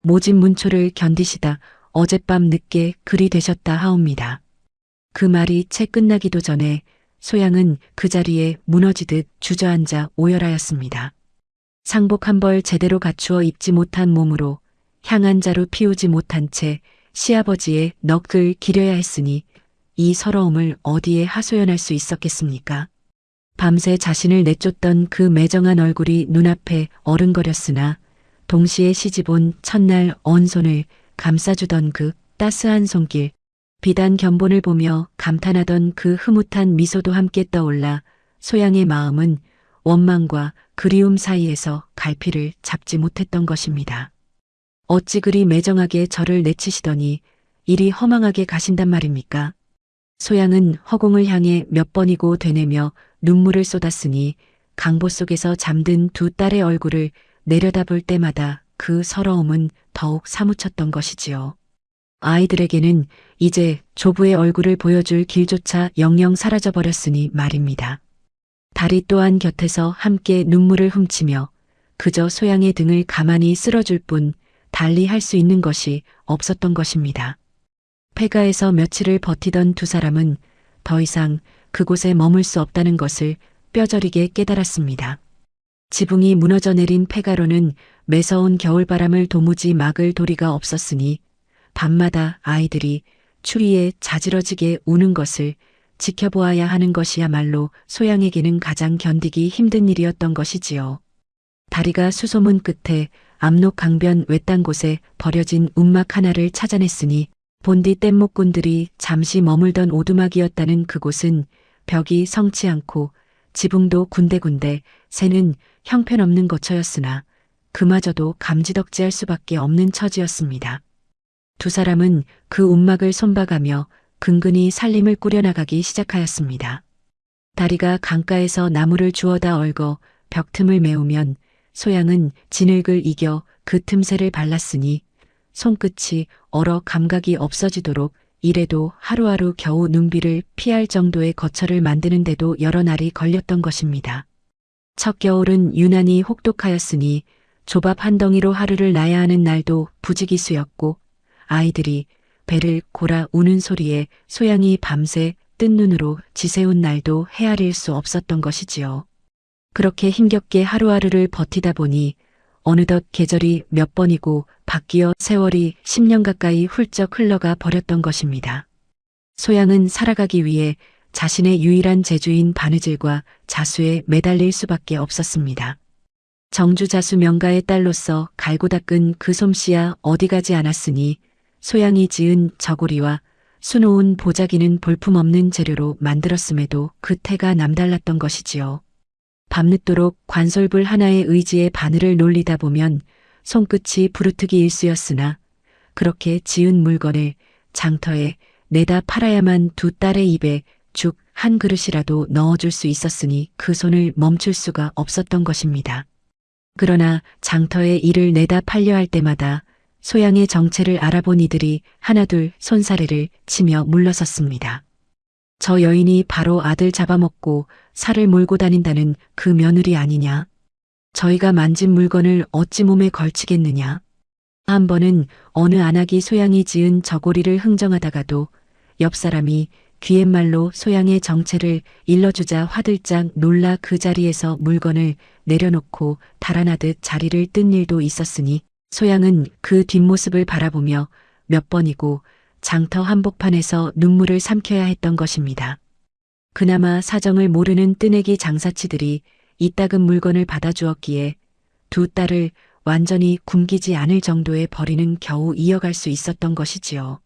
모진 문초를 견디시다 어젯밤 늦게 그리 되셨다 하옵니다. 그 말이 채 끝나기도 전에 소양은 그 자리에 무너지듯 주저앉아 오열하였습니다. 상복 한 벌 제대로 갖추어 입지 못한 몸으로 향한 자루 피우지 못한 채 시아버지의 넋을 기려야 했으니 이 서러움을 어디에 하소연할 수 있었겠습니까? 밤새 자신을 내쫓던 그 매정한 얼굴이 눈앞에 어른거렸으나 동시에 시집온 첫날 언 손을 감싸주던 그 따스한 손길, 비단 견본을 보며 감탄하던 그 흐뭇한 미소도 함께 떠올라 소양의 마음은 원망과 그리움 사이에서 갈피를 잡지 못했던 것입니다. 어찌 그리 매정하게 저를 내치시더니 이리 허망하게 가신단 말입니까? 소양은 허공을 향해 몇 번이고 되뇌며 눈물을 쏟았으니 강보 속에서 잠든 두 딸의 얼굴을 내려다볼 때마다 그 서러움은 더욱 사무쳤던 것이지요. 아이들에게는 이제 조부의 얼굴을 보여줄 길조차 영영 사라져버렸으니 말입니다. 다리 또한 곁에서 함께 눈물을 훔치며 그저 소양의 등을 가만히 쓸어줄 뿐 달리 할 수 있는 것이 없었던 것입니다. 폐가에서 며칠을 버티던 두 사람은 더 이상 그곳에 머물 수 없다는 것을 뼈저리게 깨달았습니다. 지붕이 무너져 내린 폐가로는 매서운 겨울바람을 도무지 막을 도리가 없었으니 밤마다 아이들이 추위에 자지러지게 우는 것을 지켜보아야 하는 것이야말로 소양에게는 가장 견디기 힘든 일이었던 것이지요. 다리가 수소문 끝에 압록 강변 외딴 곳에 버려진 움막 하나를 찾아냈으니 본디 뗏목꾼들이 잠시 머물던 오두막이었다는 그곳은 벽이 성치 않고 지붕도 군데군데 새는 형편없는 거처였으나 그마저도 감지덕지할 수밖에 없는 처지였습니다. 두 사람은 그 움막을 손봐가며 근근히 살림을 꾸려나가기 시작하였습니다. 다리가 강가에서 나무를 주워다 얽어 벽틈을 메우면 소양은 진흙을 이겨 그 틈새를 발랐으니 손끝이 얼어 감각이 없어지도록 이래도 하루하루 겨우 눈비를 피할 정도의 거처를 만드는데도 여러 날이 걸렸던 것입니다. 첫 겨울은 유난히 혹독하였으니 조밥 한 덩이로 하루를 나야 하는 날도 부지기수였고 아이들이 배를 골아 우는 소리에 소양이 밤새 뜬 눈으로 지새운 날도 헤아릴 수 없었던 것이지요. 그렇게 힘겹게 하루하루를 버티다 보니 어느덧 계절이 몇 번이고 바뀌어 세월이 10년 가까이 훌쩍 흘러가 버렸던 것입니다. 소양은 살아가기 위해 자신의 유일한 재주인 바느질과 자수에 매달릴 수밖에 없었습니다. 정주자수 명가의 딸로서 갈고 닦은 그 솜씨야 어디 가지 않았으니 소양이 지은 저고리와 수놓은 보자기는 볼품없는 재료로 만들었음에도 그 태가 남달랐던 것이지요. 밤늦도록 관솔불 하나의 의지에 바늘을 놀리다 보면 손끝이 부르트기 일쑤였으나 그렇게 지은 물건을 장터에 내다 팔아야만 두 딸의 입에 죽 한 그릇이라도 넣어줄 수 있었으니 그 손을 멈출 수가 없었던 것입니다. 그러나 장터에 이를 내다 팔려 할 때마다 소양의 정체를 알아본 이들이 하나둘 손사래를 치며 물러섰습니다. 저 여인이 바로 아들 잡아먹고 살을 몰고 다닌다는 그 며느리 아니냐? 저희가 만진 물건을 어찌 몸에 걸치겠느냐? 한 번은 어느 안악이 소양이 지은 저고리를 흥정하다가도 옆 사람이 귀갯말로 소양의 정체를 일러주자 화들짝 놀라 그 자리에서 물건을 내려놓고 달아나듯 자리를 뜬 일도 있었으니 소양은 그 뒷모습을 바라보며 몇 번이고 장터 한복판에서 눈물을 삼켜야 했던 것입니다. 그나마 사정을 모르는 뜨내기 장사치들이 이따금 물건을 받아주었기에 두 딸을 완전히 굶기지 않을 정도의 벌이는 겨우 이어갈 수 있었던 것이지요.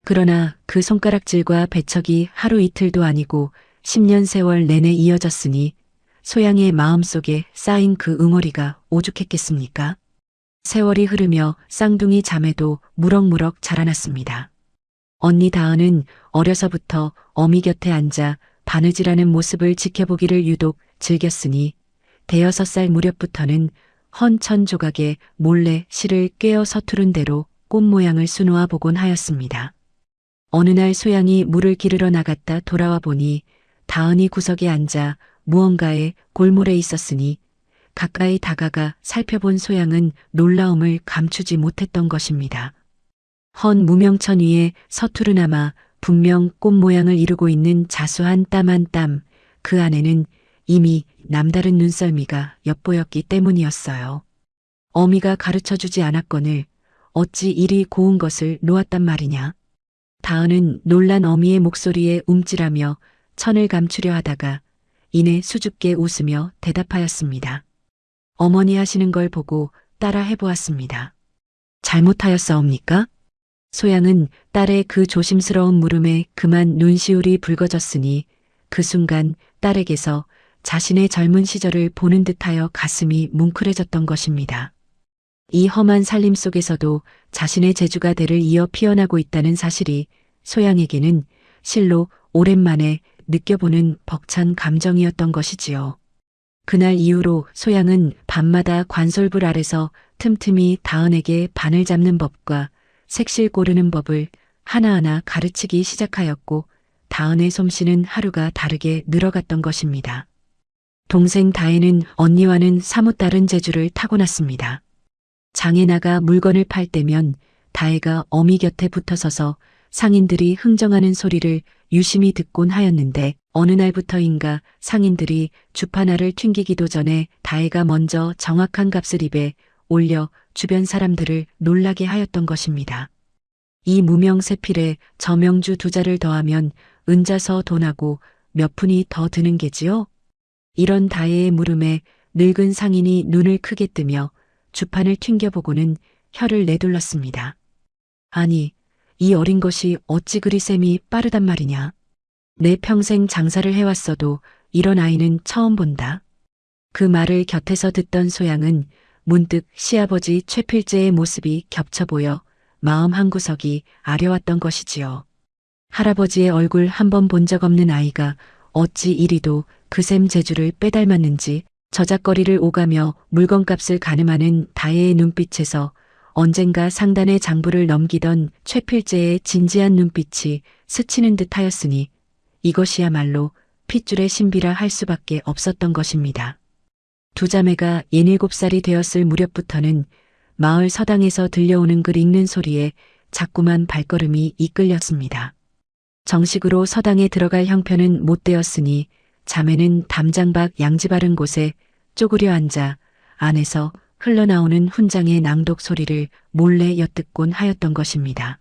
그러나 그 손가락질과 배척이 하루 이틀도 아니고 10년 세월 내내 이어졌으니 소양의 마음속에 쌓인 그 응어리가 오죽했겠습니까? 세월이 흐르며 쌍둥이 자매도 무럭무럭 자라났습니다. 언니 다은은 어려서부터 어미 곁에 앉아 바느질하는 모습을 지켜보기를 유독 즐겼으니 5살 무렵부터는 헌천 조각에 몰래 실을 꿰어 서투른 대로 꽃 모양을 수놓아 보곤 하였습니다. 어느 날 소양이 물을 기르러 나갔다 돌아와 보니 다은이 구석에 앉아 무언가에 골몰해 있었으니 가까이 다가가 살펴본 소양은 놀라움을 감추지 못했던 것입니다. 헌 무명천 위에 서투르나마 분명 꽃 모양을 이루고 있는 자수한 땀 한 땀, 그 안에는 이미 남다른 눈썰미가 엿보였기 때문이었어요. 어미가 가르쳐주지 않았거늘 어찌 이리 고운 것을 놓았단 말이냐. 다은은 놀란 어미의 목소리에 움찔하며 천을 감추려 하다가 이내 수줍게 웃으며 대답하였습니다. 어머니 하시는 걸 보고 따라 해보았습니다. 잘못하였사옵니까? 소양은 딸의 그 조심스러운 물음에 그만 눈시울이 붉어졌으니 그 순간 딸에게서 자신의 젊은 시절을 보는 듯하여 가슴이 뭉클해졌던 것입니다. 이 험한 살림 속에서도 자신의 재주가 대를 이어 피어나고 있다는 사실이 소양에게는 실로 오랜만에 느껴보는 벅찬 감정이었던 것이지요. 그날 이후로 소양은 밤마다 관솔불 아래서 틈틈이 다은에게 바늘 잡는 법과 색실 고르는 법을 하나하나 가르치기 시작하였고 다은의 솜씨는 하루가 다르게 늘어갔던 것입니다. 동생 다혜는 언니와는 사뭇 다른 재주를 타고났습니다. 장에 나가 물건을 팔 때면 다혜가 어미 곁에 붙어서서 상인들이 흥정하는 소리를 유심히 듣곤 하였는데 어느 날부터인가 상인들이 주파나를 튕기기도 전에 다혜가 먼저 정확한 값을 입에 올려 주변 사람들을 놀라게 하였던 것입니다. 이 무명세필에 저명주 2자를 더하면 은자서 돈하고 몇 푼이 더 드는 게지요? 이런 다혜의 물음에 늙은 상인이 눈을 크게 뜨며 주판을 튕겨보고는 혀를 내둘렀습니다. 아니, 이 어린 것이 어찌 그리 셈이 빠르단 말이냐. 내 평생 장사를 해왔어도 이런 아이는 처음 본다. 그 말을 곁에서 듣던 소양은 문득 시아버지 최필재의 모습이 겹쳐 보여 마음 한구석이 아려왔던 것이지요. 할아버지의 얼굴 한 번 본 적 없는 아이가 어찌 이리도 그샘 재주를 빼닮았는지 저작거리를 오가며 물건값을 가늠하는 다혜의 눈빛에서 언젠가 상단의 장부를 넘기던 최필재의 진지한 눈빛이 스치는 듯 하였으니 이것이야말로 핏줄의 신비라 할 수밖에 없었던 것입니다. 두 자매가 17살이 되었을 무렵부터는 마을 서당에서 들려오는 글 읽는 소리에 자꾸만 발걸음이 이끌렸습니다. 정식으로 서당에 들어갈 형편은 못 되었으니 자매는 담장 밖 양지 바른 곳에 쪼그려 앉아 안에서 흘러나오는 훈장의 낭독 소리를 몰래 엿듣곤 하였던 것입니다.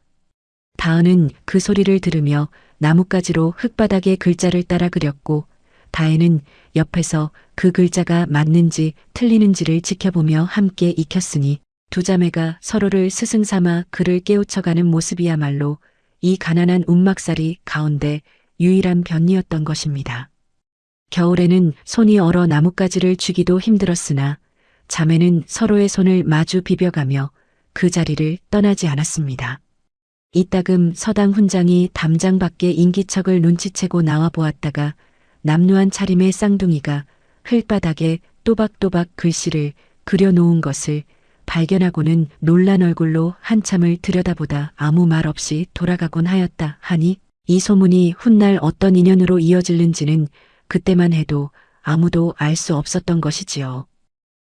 다은은 그 소리를 들으며 나뭇가지로 흙바닥에 글자를 따라 그렸고 다혜는 옆에서 그 글자가 맞는지 틀리는지를 지켜보며 함께 익혔으니 두 자매가 서로를 스승삼아 글을 깨우쳐가는 모습이야말로 이 가난한 움막살이 가운데 유일한 변이었던 것입니다. 겨울에는 손이 얼어 나뭇가지를 쥐기도 힘들었으나 자매는 서로의 손을 마주 비벼가며 그 자리를 떠나지 않았습니다. 이따금 서당 훈장이 담장 밖에 인기척을 눈치채고 나와 보았다가 남루한 차림의 쌍둥이가 흙바닥에 또박또박 글씨를 그려놓은 것을 발견하고는 놀란 얼굴로 한참을 들여다보다 아무 말 없이 돌아가곤 하였다 하니 이 소문이 훗날 어떤 인연으로 이어질는지는 그때만 해도 아무도 알 수 없었던 것이지요.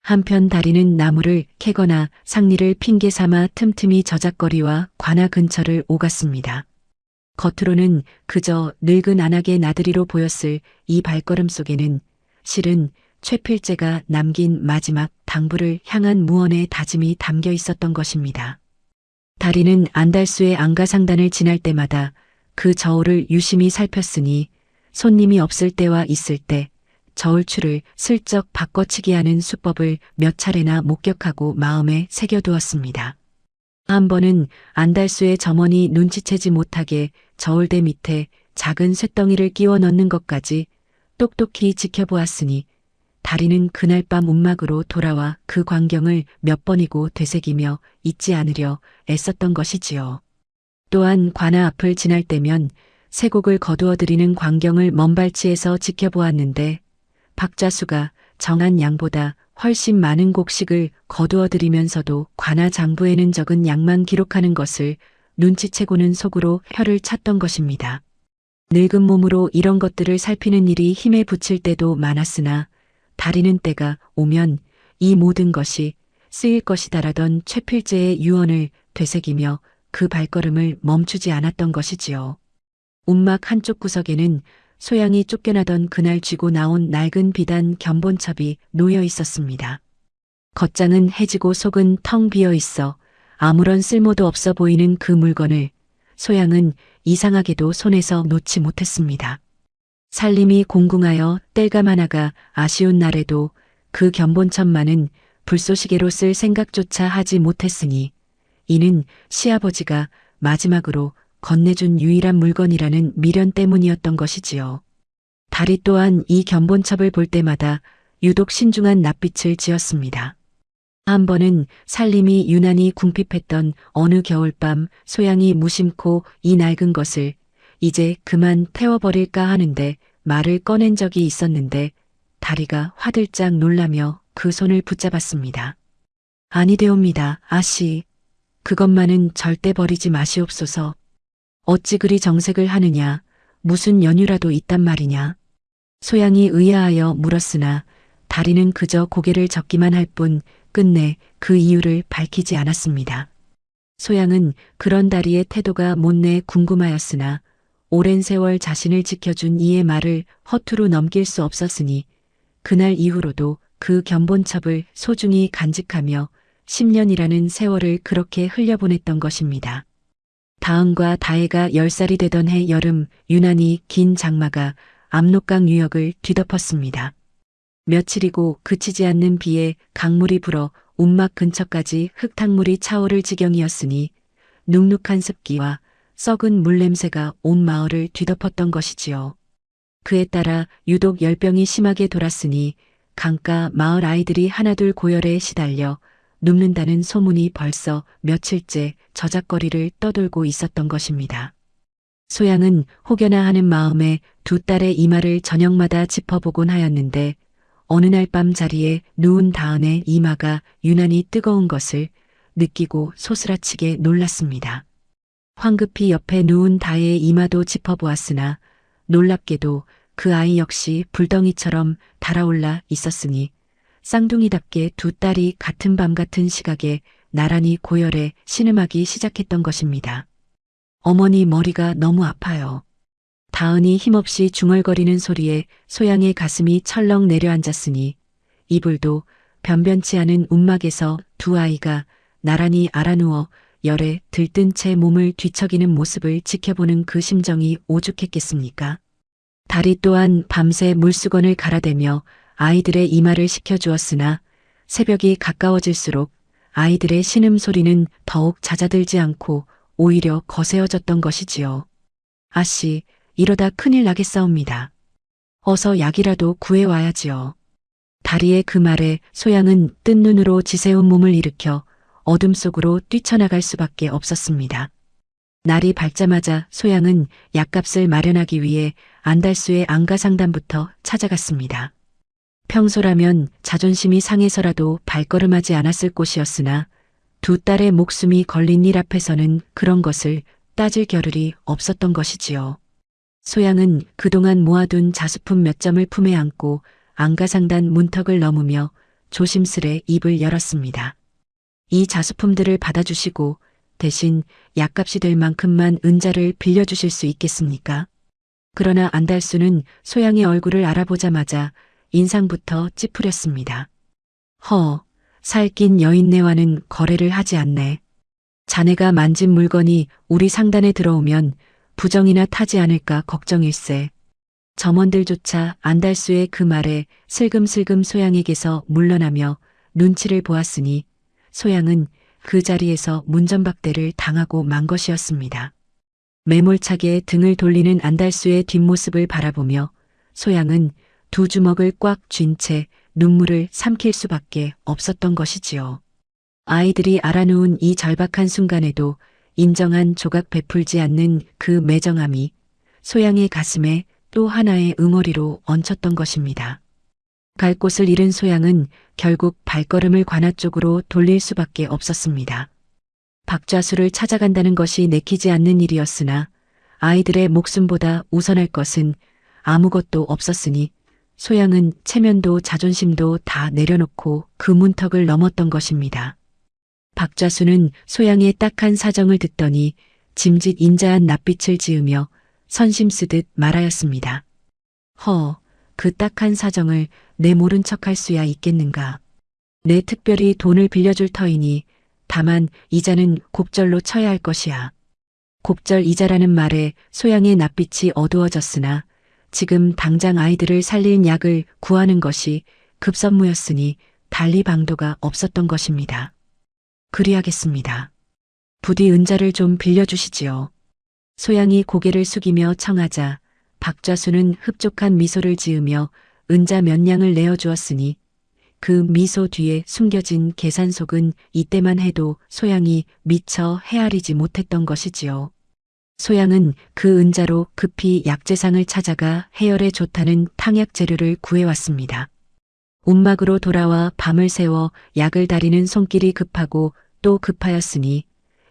한편 다리는 나무를 캐거나 상리를 핑계 삼아 틈틈이 저작거리와 관아 근처를 오갔습니다. 겉으로는 그저 늙은 안악의 나들이로 보였을 이 발걸음 속에는 실은 최필제가 남긴 마지막 당부를 향한 무언의 다짐이 담겨 있었던 것입니다. 다리는 안달수의 안가상단을 지날 때마다 그 저울을 유심히 살폈으니 손님이 없을 때와 있을 때 저울추를 슬쩍 바꿔치기 하는 수법을 몇 차례나 목격하고 마음에 새겨두었습니다. 한 번은 안달수의 점원이 눈치채지 못하게 저울대 밑에 작은 쇳덩이를 끼워 넣는 것까지 똑똑히 지켜보았으니 다리는 그날 밤 움막으로 돌아와 그 광경을 몇 번이고 되새기며 잊지 않으려 애썼던 것이지요. 또한 관아 앞을 지날 때면 쇠곡을 거두어들이는 광경을 먼발치에서 지켜보았는데 박자수가 정한 양보다 훨씬 많은 곡식을 거두어들이면서도 관아 장부에는 적은 양만 기록하는 것을 눈치채고는 속으로 혀를 찼던 것입니다. 늙은 몸으로 이런 것들을 살피는 일이 힘에 부칠 때도 많았으나 다리는 때가 오면 이 모든 것이 쓰일 것이다라던 최필제의 유언을 되새기며 그 발걸음을 멈추지 않았던 것이지요. 움막 한쪽 구석에는 소양이 쫓겨나던 그날 쥐고 나온 낡은 비단 견본첩이 놓여 있었습니다. 겉장은 해지고 속은 텅 비어 있어 아무런 쓸모도 없어 보이는 그 물건을 소양은 이상하게도 손에서 놓지 못했습니다. 살림이 공궁하여 땔감 하나가 아쉬운 날에도 그 견본첩만은 불쏘시개로 쓸 생각조차 하지 못했으니 이는 시아버지가 마지막으로 건네준 유일한 물건이라는 미련 때문이었던 것이지요. 다리 또한 이 견본첩을 볼 때마다 유독 신중한 낯빛을 지었습니다. 한 번은 살림이 유난히 궁핍했던 어느 겨울밤 소양이 무심코 이 낡은 것을 이제 그만 태워버릴까 하는데 말을 꺼낸 적이 있었는데 다리가 화들짝 놀라며 그 손을 붙잡았습니다. 아니되옵니다, 아씨. 그것만은 절대 버리지 마시옵소서. 어찌 그리 정색을 하느냐, 무슨 연유라도 있단 말이냐. 소양이 의아하여 물었으나 다리는 그저 고개를 젓기만 할 뿐 끝내 그 이유를 밝히지 않았습니다. 소양은 그런 다리의 태도가 못내 궁금하였으나 오랜 세월 자신을 지켜준 이의 말을 허투루 넘길 수 없었으니 그날 이후로도 그 견본첩을 소중히 간직하며 10년이라는 세월을 그렇게 흘려보냈던 것입니다. 다은과 다혜가 10살이 되던 해 여름 유난히 긴 장마가 압록강 유역을 뒤덮었습니다. 며칠이고 그치지 않는 비에 강물이 불어 움막 근처까지 흙탕물이 차오를 지경이었으니 눅눅한 습기와 썩은 물냄새가 온 마을을 뒤덮었던 것이지요. 그에 따라 유독 열병이 심하게 돌았으니 강가 마을 아이들이 하나둘 고열에 시달려 눕는다는 소문이 벌써 며칠째 저작거리를 떠돌고 있었던 것입니다. 소양은 혹여나 하는 마음에 두 딸의 이마를 저녁마다 짚어보곤 하였는데 어느 날 밤 자리에 누운 다은의 이마가 유난히 뜨거운 것을 느끼고 소스라치게 놀랐습니다. 황급히 옆에 누운 다혜의 이마도 짚어보았으나 놀랍게도 그 아이 역시 불덩이처럼 달아올라 있었으니 쌍둥이답게 두 딸이 같은 밤 같은 시각에 나란히 고열에 신음하기 시작했던 것입니다. 어머니 머리가 너무 아파요. 다은이 힘없이 중얼거리는 소리에 소양의 가슴이 철렁 내려앉았으니 이불도 변변치 않은 움막에서 두 아이가 나란히 알아누워 열에 들뜬 채 몸을 뒤척이는 모습을 지켜보는 그 심정이 오죽했겠습니까? 달이 또한 밤새 물수건을 갈아대며 아이들의 이마를 식혀주었으나 새벽이 가까워질수록 아이들의 신음소리는 더욱 잦아들지 않고 오히려 거세어졌던 것이지요. 아씨, 이러다 큰일 나겠사옵니다. 어서 약이라도 구해와야지요. 다리의 그 말에 소양은 뜬 눈으로 지새운 몸을 일으켜 어둠 속으로 뛰쳐나갈 수밖에 없었습니다. 날이 밝자마자 소양은 약값을 마련하기 위해 안달수의 안가상단부터 찾아갔습니다. 평소라면 자존심이 상해서라도 발걸음하지 않았을 곳이었으나 두 딸의 목숨이 걸린 일 앞에서는 그런 것을 따질 겨를이 없었던 것이지요. 소양은 그동안 모아둔 자수품 몇 점을 품에 안고 안가상단 문턱을 넘으며 조심스레 입을 열었습니다. 이 자수품들을 받아주시고 대신 약값이 될 만큼만 은자를 빌려주실 수 있겠습니까? 그러나 안달수는 소양의 얼굴을 알아보자마자 인상부터 찌푸렸습니다. 살낀 여인네와는 거래를 하지 않네. 자네가 만진 물건이 우리 상단에 들어오면 부정이나 타지 않을까 걱정일세. 점원들조차 안달수의 그 말에 슬금슬금 소양에게서 물러나며 눈치를 보았으니 소양은 그 자리에서 문전박대를 당하고 만 것이었습니다. 매몰차게 등을 돌리는 안달수의 뒷모습을 바라보며 소양은 두 주먹을 꽉 쥔 채 눈물을 삼킬 수밖에 없었던 것이지요. 아이들이 알아놓은 이 절박한 순간에도 인정한 조각 베풀지 않는 그 매정함이 소양의 가슴에 또 하나의 응어리로 얹혔던 것입니다. 갈 곳을 잃은 소양은 결국 발걸음을 관아 쪽으로 돌릴 수밖에 없었습니다. 박좌수를 찾아간다는 것이 내키지 않는 일이었으나 아이들의 목숨보다 우선할 것은 아무것도 없었으니 소양은 체면도 자존심도 다 내려놓고 그 문턱을 넘었던 것입니다. 박좌수는 소양의 딱한 사정을 듣더니 짐짓 인자한 낯빛을 지으며 선심 쓰듯 말하였습니다. 그 딱한 사정을 내 모른 척할 수야 있겠는가. 내 특별히 돈을 빌려줄 터이니 다만 이자는 곱절로 쳐야 할 것이야. 곱절 이자라는 말에 소양의 낯빛이 어두워졌으나 지금 당장 아이들을 살릴 약을 구하는 것이 급선무였으니 달리 방도가 없었던 것입니다. 그리하겠습니다. 부디 은자를 좀 빌려주시지요. 소양이 고개를 숙이며 청하자 박좌수는 흡족한 미소를 지으며 은자 몇 냥을 내어주었으니 그 미소 뒤에 숨겨진 계산속은 이때만 해도 소양이 미처 헤아리지 못했던 것이지요. 소양은 그 은자로 급히 약재상을 찾아가 해열에 좋다는 탕약 재료를 구해왔습니다. 움막으로 돌아와 밤을 새워 약을 다리는 손길이 급하고 또 급하였으니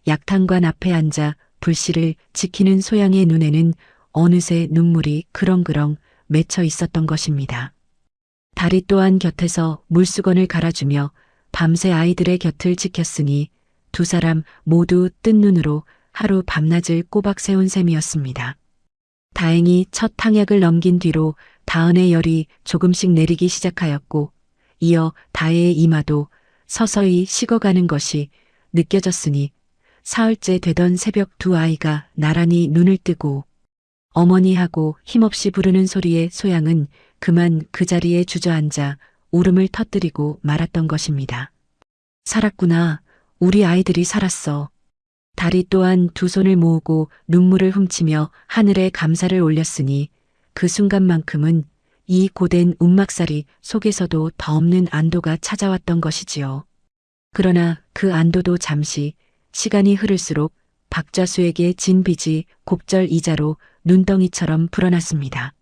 약탕관 앞에 앉아 불씨를 지키는 소양의 눈에는 어느새 눈물이 그렁그렁 맺혀 있었던 것입니다. 다리 또한 곁에서 물수건을 갈아주며 밤새 아이들의 곁을 지켰으니 두 사람 모두 뜬 눈으로 하루 밤낮을 꼬박 세운 셈이었습니다. 다행히 첫 탕약을 넘긴 뒤로 다은의 열이 조금씩 내리기 시작하였고 이어 다혜의 이마도 서서히 식어가는 것이 느껴졌으니 사흘째 되던 새벽 두 아이가 나란히 눈을 뜨고 어머니하고 힘없이 부르는 소리에 소양은 그만 그 자리에 주저앉아 울음을 터뜨리고 말았던 것입니다. 살았구나. 우리 아이들이 살았어. 다리 또한 두 손을 모으고 눈물을 훔치며 하늘에 감사를 올렸으니 그 순간만큼은 이 고된 움막살이 속에서도 더 없는 안도가 찾아왔던 것이지요. 그러나 그 안도도 잠시 시간이 흐를수록 박좌수에게 진 빚이 곱절 이자로 눈덩이처럼 불어났습니다.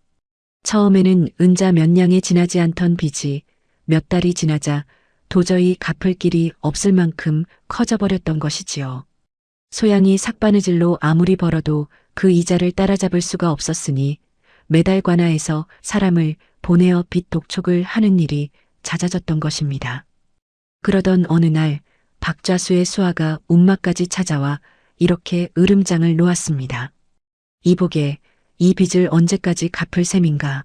처음에는 은자 몇 냥에 지나지 않던 빚이 몇 달이 지나자 도저히 갚을 길이 없을 만큼 커져버렸던 것이지요. 소양이 삭바느질로 아무리 벌어도 그 이자를 따라잡을 수가 없었으니 매달 관아에서 사람을 보내어 빚 독촉을 하는 일이 잦아졌던 것입니다. 그러던 어느 날 박좌수의 수하가 움막까지 찾아와 이렇게 으름장을 놓았습니다. 이보게, 이 빚을 언제까지 갚을 셈인가.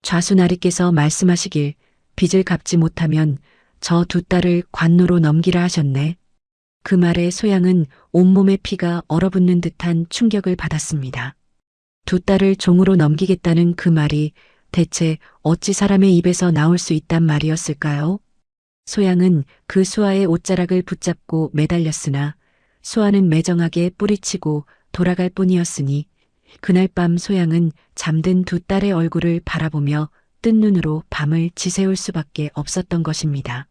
좌수나리께서 말씀하시길 빚을 갚지 못하면 저 두 딸을 관노로 넘기라 하셨네. 그 말에 소양은 온몸에 피가 얼어붙는 듯한 충격을 받았습니다. 두 딸을 종으로 넘기겠다는 그 말이 대체 어찌 사람의 입에서 나올 수 있단 말이었을까요? 소양은 그 수아의 옷자락을 붙잡고 매달렸으나 수아는 매정하게 뿌리치고 돌아갈 뿐이었으니 그날 밤 소양은 잠든 두 딸의 얼굴을 바라보며 뜬 눈으로 밤을 지새울 수밖에 없었던 것입니다.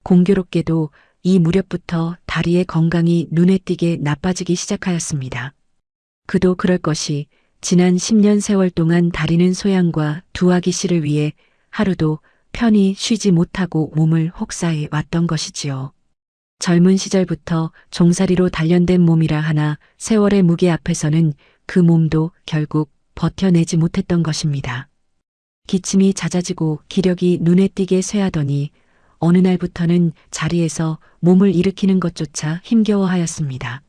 공교롭게도 이 무렵부터 다리의 건강이 눈에 띄게 나빠지기 시작하였습니다. 그도 그럴 것이 지난 10년 세월 동안 다리는 소양과 두 아기 씨를 위해 하루도 편히 쉬지 못하고 몸을 혹사해 왔던 것이지요. 젊은 시절부터 종살이로 단련된 몸이라 하나 세월의 무게 앞에서는 그 몸도 결국 버텨내지 못했던 것입니다. 기침이 잦아지고 기력이 눈에 띄게 쇠하더니 어느 날부터는 자리에서 몸을 일으키는 것조차 힘겨워하였습니다.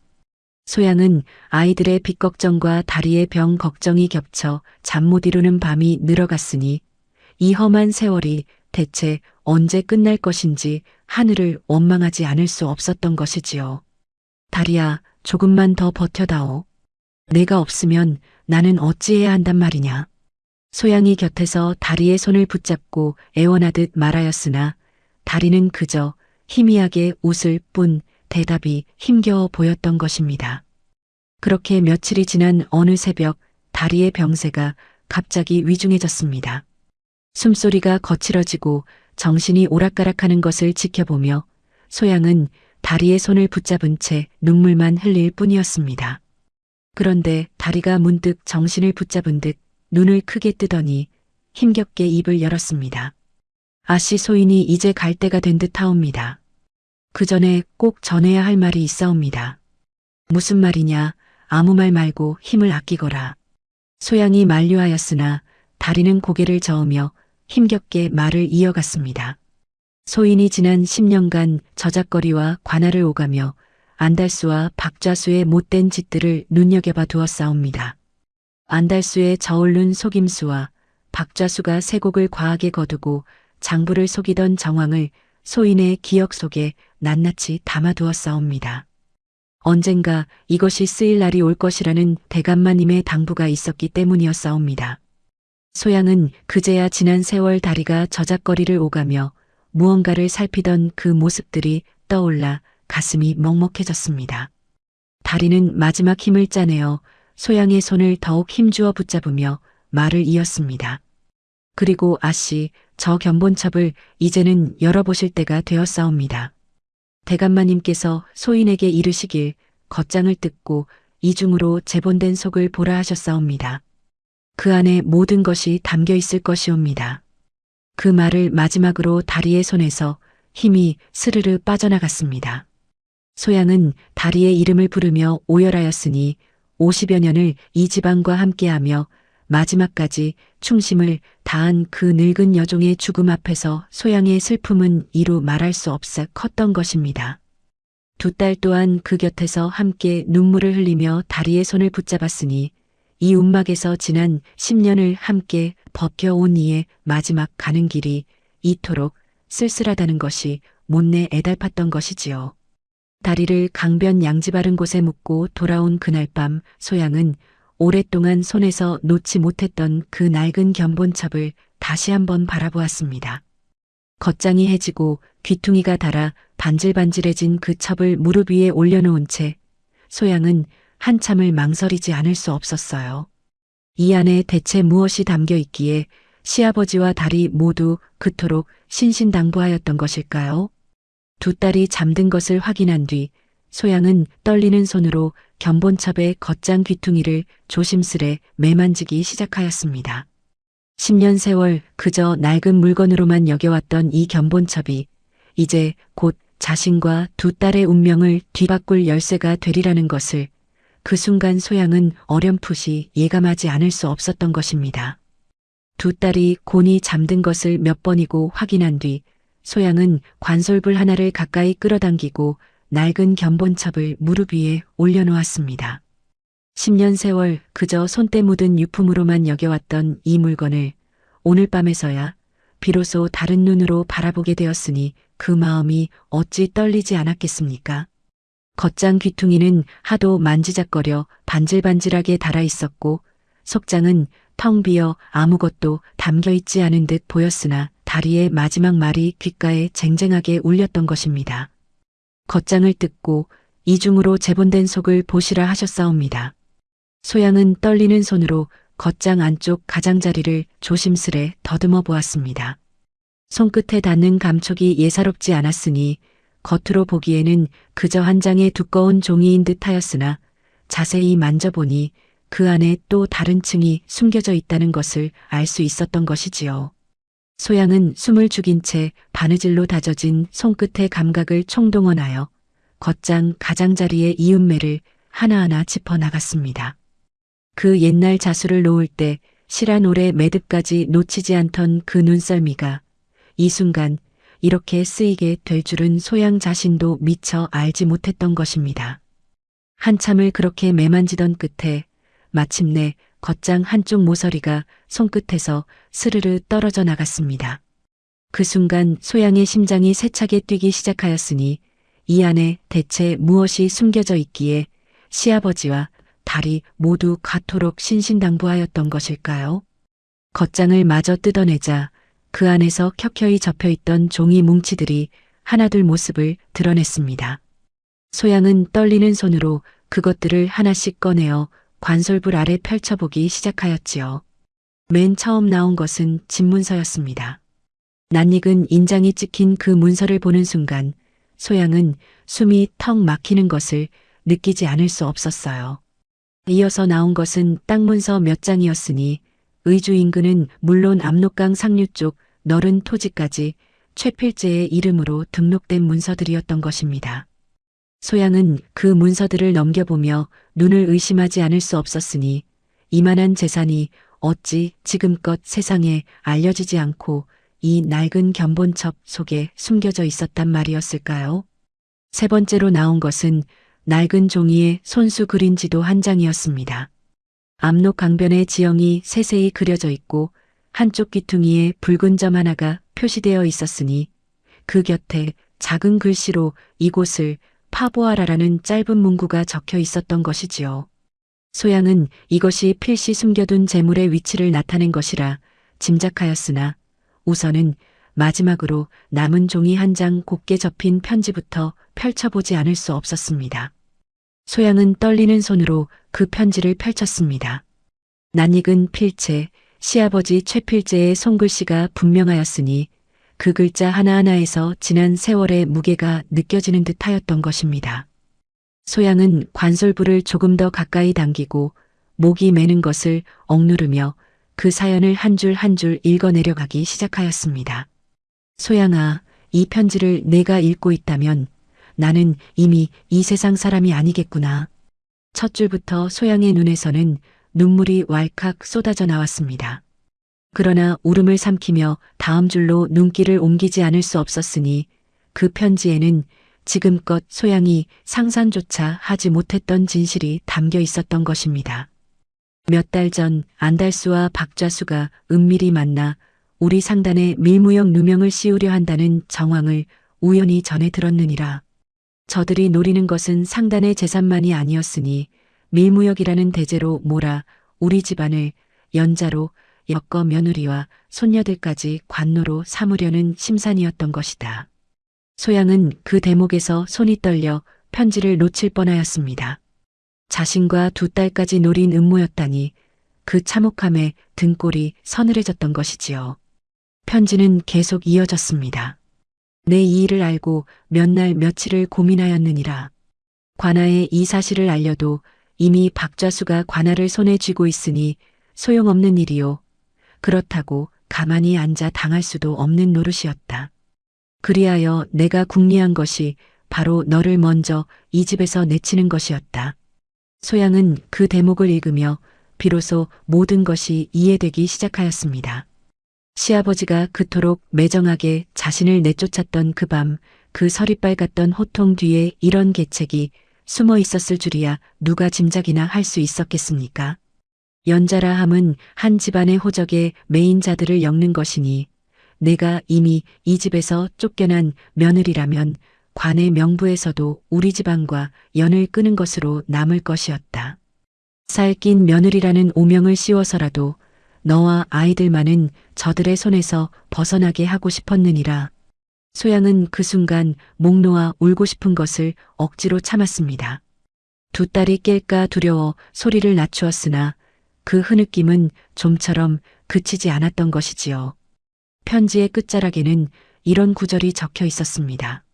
소양은 아이들의 빚 걱정과 다리의 병 걱정이 겹쳐 잠 못 이루는 밤이 늘어갔으니 이 험한 세월이 대체 언제 끝날 것인지 하늘을 원망하지 않을 수 없었던 것이지요. 다리야, 조금만 더 버텨다오. 내가 없으면 나는 어찌해야 한단 말이냐. 소양이 곁에서 다리의 손을 붙잡고 애원하듯 말하였으나 다리는 그저 희미하게 웃을 뿐 대답이 힘겨워 보였던 것입니다. 그렇게 며칠이 지난 어느 새벽 다리의 병세가 갑자기 위중해졌습니다. 숨소리가 거칠어지고 정신이 오락가락하는 것을 지켜보며 소양은 다리의 손을 붙잡은 채 눈물만 흘릴 뿐이었습니다. 그런데 다리가 문득 정신을 붙잡은 듯 눈을 크게 뜨더니 힘겹게 입을 열었습니다. 아씨 소인이 이제 갈 때가 된 듯하옵니다. 그 전에 꼭 전해야 할 말이 있사옵니다. 무슨 말이냐? 아무 말 말고 힘을 아끼거라. 소양이 만류하였으나 다리는 고개를 저으며 힘겹게 말을 이어갔습니다. 소인이 지난 10년간 저작거리와 관할을 오가며 안달수와 박좌수의 못된 짓들을 눈여겨봐 두었사옵니다. 안달수의 저울른 속임수와 박좌수가 세곡을 과하게 거두고 장부를 속이던 정황을 소인의 기억 속에 낱낱이 담아두었사옵니다. 언젠가 이것이 쓰일 날이 올 것이라는 대감마님의 당부가 있었기 때문이었사옵니다. 소양은 그제야 지난 세월 다리가 저작거리를 오가며 무언가를 살피던 그 모습들이 떠올라 가슴이 먹먹해졌습니다. 다리는 마지막 힘을 짜내어 소양의 손을 더욱 힘주어 붙잡으며 말을 이었습니다. 그리고 아씨, 저 견본첩을 이제는 열어보실 때가 되었사옵니다. 대감마님께서 소인에게 이르시길 겉장을 뜯고 이중으로 재본된 속을 보라 하셨사옵니다. 그 안에 모든 것이 담겨 있을 것이옵니다. 그 말을 마지막으로 다리의 손에서 힘이 스르르 빠져나갔습니다. 소양은 다리의 이름을 부르며 오열하였으니 50여 년을 이 지방과 함께하며 마지막까지 충심을 다한 그 늙은 여종의 죽음 앞에서 소양의 슬픔은 이루 말할 수 없어 컸던 것입니다. 두 딸 또한 그 곁에서 함께 눈물을 흘리며 다리의 손을 붙잡았으니 이 움막에서 지난 10년을 함께 버텨온 이의 마지막 가는 길이 이토록 쓸쓸하다는 것이 못내 애달팠던 것이지요. 다리를 강변 양지 바른 곳에 묻고 돌아온 그날 밤 소양은 오랫동안 손에서 놓지 못했던 그 낡은 견본첩을 다시 한번 바라보았습니다. 겉장이 해지고 귀퉁이가 닳아 반질반질해진 그 첩을 무릎 위에 올려놓은 채 소양은 한참을 망설이지 않을 수 없었어요. 이 안에 대체 무엇이 담겨 있기에 시아버지와 다리 모두 그토록 신신당부하였던 것일까요? 두 딸이 잠든 것을 확인한 뒤 소양은 떨리는 손으로 견본첩의 겉장 귀퉁이를 조심스레 매만지기 시작하였습니다. 10년 세월 그저 낡은 물건으로만 여겨왔던 이 견본첩이 이제 곧 자신과 두 딸의 운명을 뒤바꿀 열쇠가 되리라는 것을 그 순간 소양은 어렴풋이 예감하지 않을 수 없었던 것입니다. 두 딸이 곤히 잠든 것을 몇 번이고 확인한 뒤 소양은 관솔불 하나를 가까이 끌어당기고 낡은 견본첩을 무릎 위에 올려놓았습니다. 10년 세월 그저 손때 묻은 유품으로만 여겨왔던 이 물건을 오늘 밤에서야 비로소 다른 눈으로 바라보게 되었으니 그 마음이 어찌 떨리지 않았겠습니까? 겉장 귀퉁이는 하도 만지작거려 반질반질하게 달아 있었고 속장은 텅 비어 아무것도 담겨 있지 않은 듯 보였으나 다리의 마지막 말이 귓가에 쟁쟁하게 울렸던 것입니다. 겉장을 뜯고 이중으로 재본된 속을 보시라 하셨사옵니다. 소양은 떨리는 손으로 겉장 안쪽 가장자리를 조심스레 더듬어 보았습니다. 손끝에 닿는 감촉이 예사롭지 않았으니 겉으로 보기에는 그저 한 장의 두꺼운 종이인 듯 하였으나 자세히 만져보니 그 안에 또 다른 층이 숨겨져 있다는 것을 알 수 있었던 것이지요. 소양은 숨을 죽인 채 바느질로 다져진 손끝의 감각을 총동원하여 겉장 가장자리의 이음매를 하나하나 짚어 나갔습니다. 그 옛날 자수를 놓을 때 실한 오래 매듭까지 놓치지 않던 그 눈썰미가 이 순간 이렇게 쓰이게 될 줄은 소양 자신도 미처 알지 못했던 것입니다. 한참을 그렇게 매만지던 끝에 마침내 겉장 한쪽 모서리가 손끝에서 스르르 떨어져 나갔습니다. 그 순간 소양의 심장이 세차게 뛰기 시작하였으니 이 안에 대체 무엇이 숨겨져 있기에 시아버지와 달이 모두 가토록 신신당부하였던 것일까요? 겉장을 마저 뜯어내자 그 안에서 켜켜이 접혀있던 종이 뭉치들이 하나둘 모습을 드러냈습니다. 소양은 떨리는 손으로 그것들을 하나씩 꺼내어 관솔불 아래 펼쳐보기 시작하였지요. 맨 처음 나온 것은 집문서였습니다. 낯익은 인장이 찍힌 그 문서를 보는 순간 소양은 숨이 턱 막히는 것을 느끼지 않을 수 없었어요. 이어서 나온 것은 땅문서 몇 장이었으니 의주 인근은 물론 압록강 상류 쪽 너른 토지까지 최필제의 이름으로 등록된 문서들이었던 것입니다. 소양은 그 문서들을 넘겨보며 눈을 의심하지 않을 수 없었으니 이만한 재산이 어찌 지금껏 세상에 알려지지 않고 이 낡은 견본첩 속에 숨겨져 있었단 말이었을까요? 세 번째로 나온 것은 낡은 종이에 손수 그린 지도 한 장이었습니다. 압록 강변의 지형이 세세히 그려져 있고 한쪽 귀퉁이에 붉은 점 하나가 표시되어 있었으니 그 곁에 작은 글씨로 이곳을 파보아라라는 짧은 문구가 적혀 있었던 것이지요. 소양은 이것이 필시 숨겨둔 재물의 위치를 나타낸 것이라 짐작하였으나 우선은 마지막으로 남은 종이 한 장 곱게 접힌 편지부터 펼쳐보지 않을 수 없었습니다. 소양은 떨리는 손으로 그 편지를 펼쳤습니다. 낯익은 필체, 시아버지 최필제의 손글씨가 분명하였으니 그 글자 하나하나에서 지난 세월의 무게가 느껴지는 듯 하였던 것입니다. 소양은 관솔불을 조금 더 가까이 당기고 목이 매는 것을 억누르며 그 사연을 한 줄 한 줄 읽어내려가기 시작하였습니다. 소양아, 이 편지를 내가 읽고 있다면 나는 이미 이 세상 사람이 아니겠구나. 첫 줄부터 소양의 눈에서는 눈물이 왈칵 쏟아져 나왔습니다. 그러나 울음을 삼키며 다음 줄로 눈길을 옮기지 않을 수 없었으니 그 편지에는 지금껏 소양이 상상조차 하지 못했던 진실이 담겨 있었던 것입니다. 몇 달 전 안달수와 박좌수가 은밀히 만나 우리 상단에 밀무역 누명을 씌우려 한다는 정황을 우연히 전해 들었느니라. 저들이 노리는 것은 상단의 재산만이 아니었으니 밀무역이라는 대제로 몰아 우리 집안을 연자로 여거 며느리와 손녀들까지 관노로 삼으려는 심산이었던 것이다. 소양은 그 대목에서 손이 떨려 편지를 놓칠 뻔하였습니다. 자신과 두 딸까지 노린 음모였다니 그 참혹함에 등골이 서늘해졌던 것이지요. 편지는 계속 이어졌습니다. 내 이 일을 알고 몇 날 며칠을 고민하였느니라. 관아에 이 사실을 알려도 이미 박좌수가 관아를 손에 쥐고 있으니 소용없는 일이요. 그렇다고 가만히 앉아 당할 수도 없는 노릇이었다. 그리하여 내가 궁리한 것이 바로 너를 먼저 이 집에서 내치는 것이었다. 소양은 그 대목을 읽으며 비로소 모든 것이 이해되기 시작하였습니다. 시아버지가 그토록 매정하게 자신을 내쫓았던 그 밤, 그 서리빨 같던 호통 뒤에 이런 계책이 숨어 있었을 줄이야 누가 짐작이나 할 수 있었겠습니까? 연자라 함은 한 집안의 호적에 메인 자들을 엮는 것이니 내가 이미 이 집에서 쫓겨난 며느리라면 관의 명부에서도 우리 집안과 연을 끄는 것으로 남을 것이었다. 살낀 며느리라는 오명을 씌워서라도 너와 아이들만은 저들의 손에서 벗어나게 하고 싶었느니라. 소양은 그 순간 목 놓아 울고 싶은 것을 억지로 참았습니다. 두 딸이 깰까 두려워 소리를 낮추었으나 그 흐느낌은 좀처럼 그치지 않았던 것이지요. 편지의 끝자락에는 이런 구절이 적혀 있었습니다.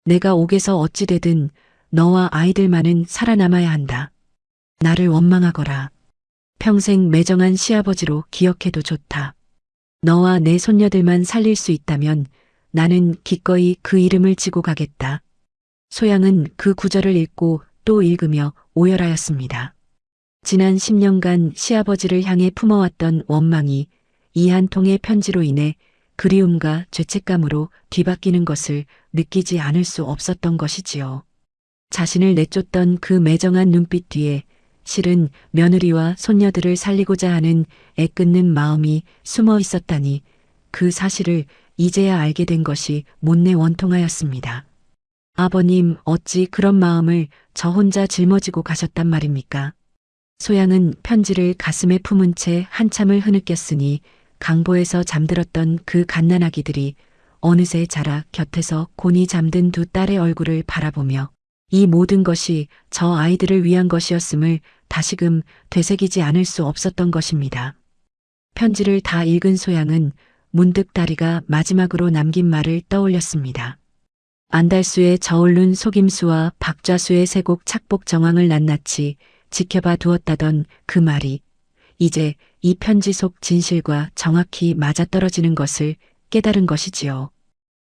내가 옥에서 어찌되든 너와 아이들만은 살아남아야 한다. 나를 원망하거라. 평생 매정한 시아버지로 기억해도 좋다. 너와 내 손녀들만 살릴 수 있다면 나는 기꺼이 그 이름을 지고 가겠다. 소양은 그 구절을 읽고 또 읽으며 오열하였습니다. 지난 10년간 시아버지를 향해 품어왔던 원망이 이 한 통의 편지로 인해 그리움과 죄책감으로 뒤바뀌는 것을 느끼지 않을 수 없었던 것이지요. 자신을 내쫓던 그 매정한 눈빛 뒤에 실은 며느리와 손녀들을 살리고자 하는 애끓는 마음이 숨어 있었다니 그 사실을 이제야 알게 된 것이 못내 원통하였습니다. 아버님, 어찌 그런 마음을 저 혼자 짊어지고 가셨단 말입니까? 소양은 편지를 가슴에 품은 채 한참을 흐느꼈으니 강보에서 잠들었던 그 갓난아기들이 어느새 자라 곁에서 곤히 잠든 두 딸의 얼굴을 바라보며 이 모든 것이 저 아이들을 위한 것이었음을 다시금 되새기지 않을 수 없었던 것입니다. 편지를 다 읽은 소양은 문득 다리가 마지막으로 남긴 말을 떠올렸습니다. 안달수의 저울른 속임수와 박좌수의 세곡 착복 정황을 낱낱이 지켜봐 두었다던 그 말이 이제 이 편지 속 진실과 정확히 맞아떨어지는 것을 깨달은 것이지요.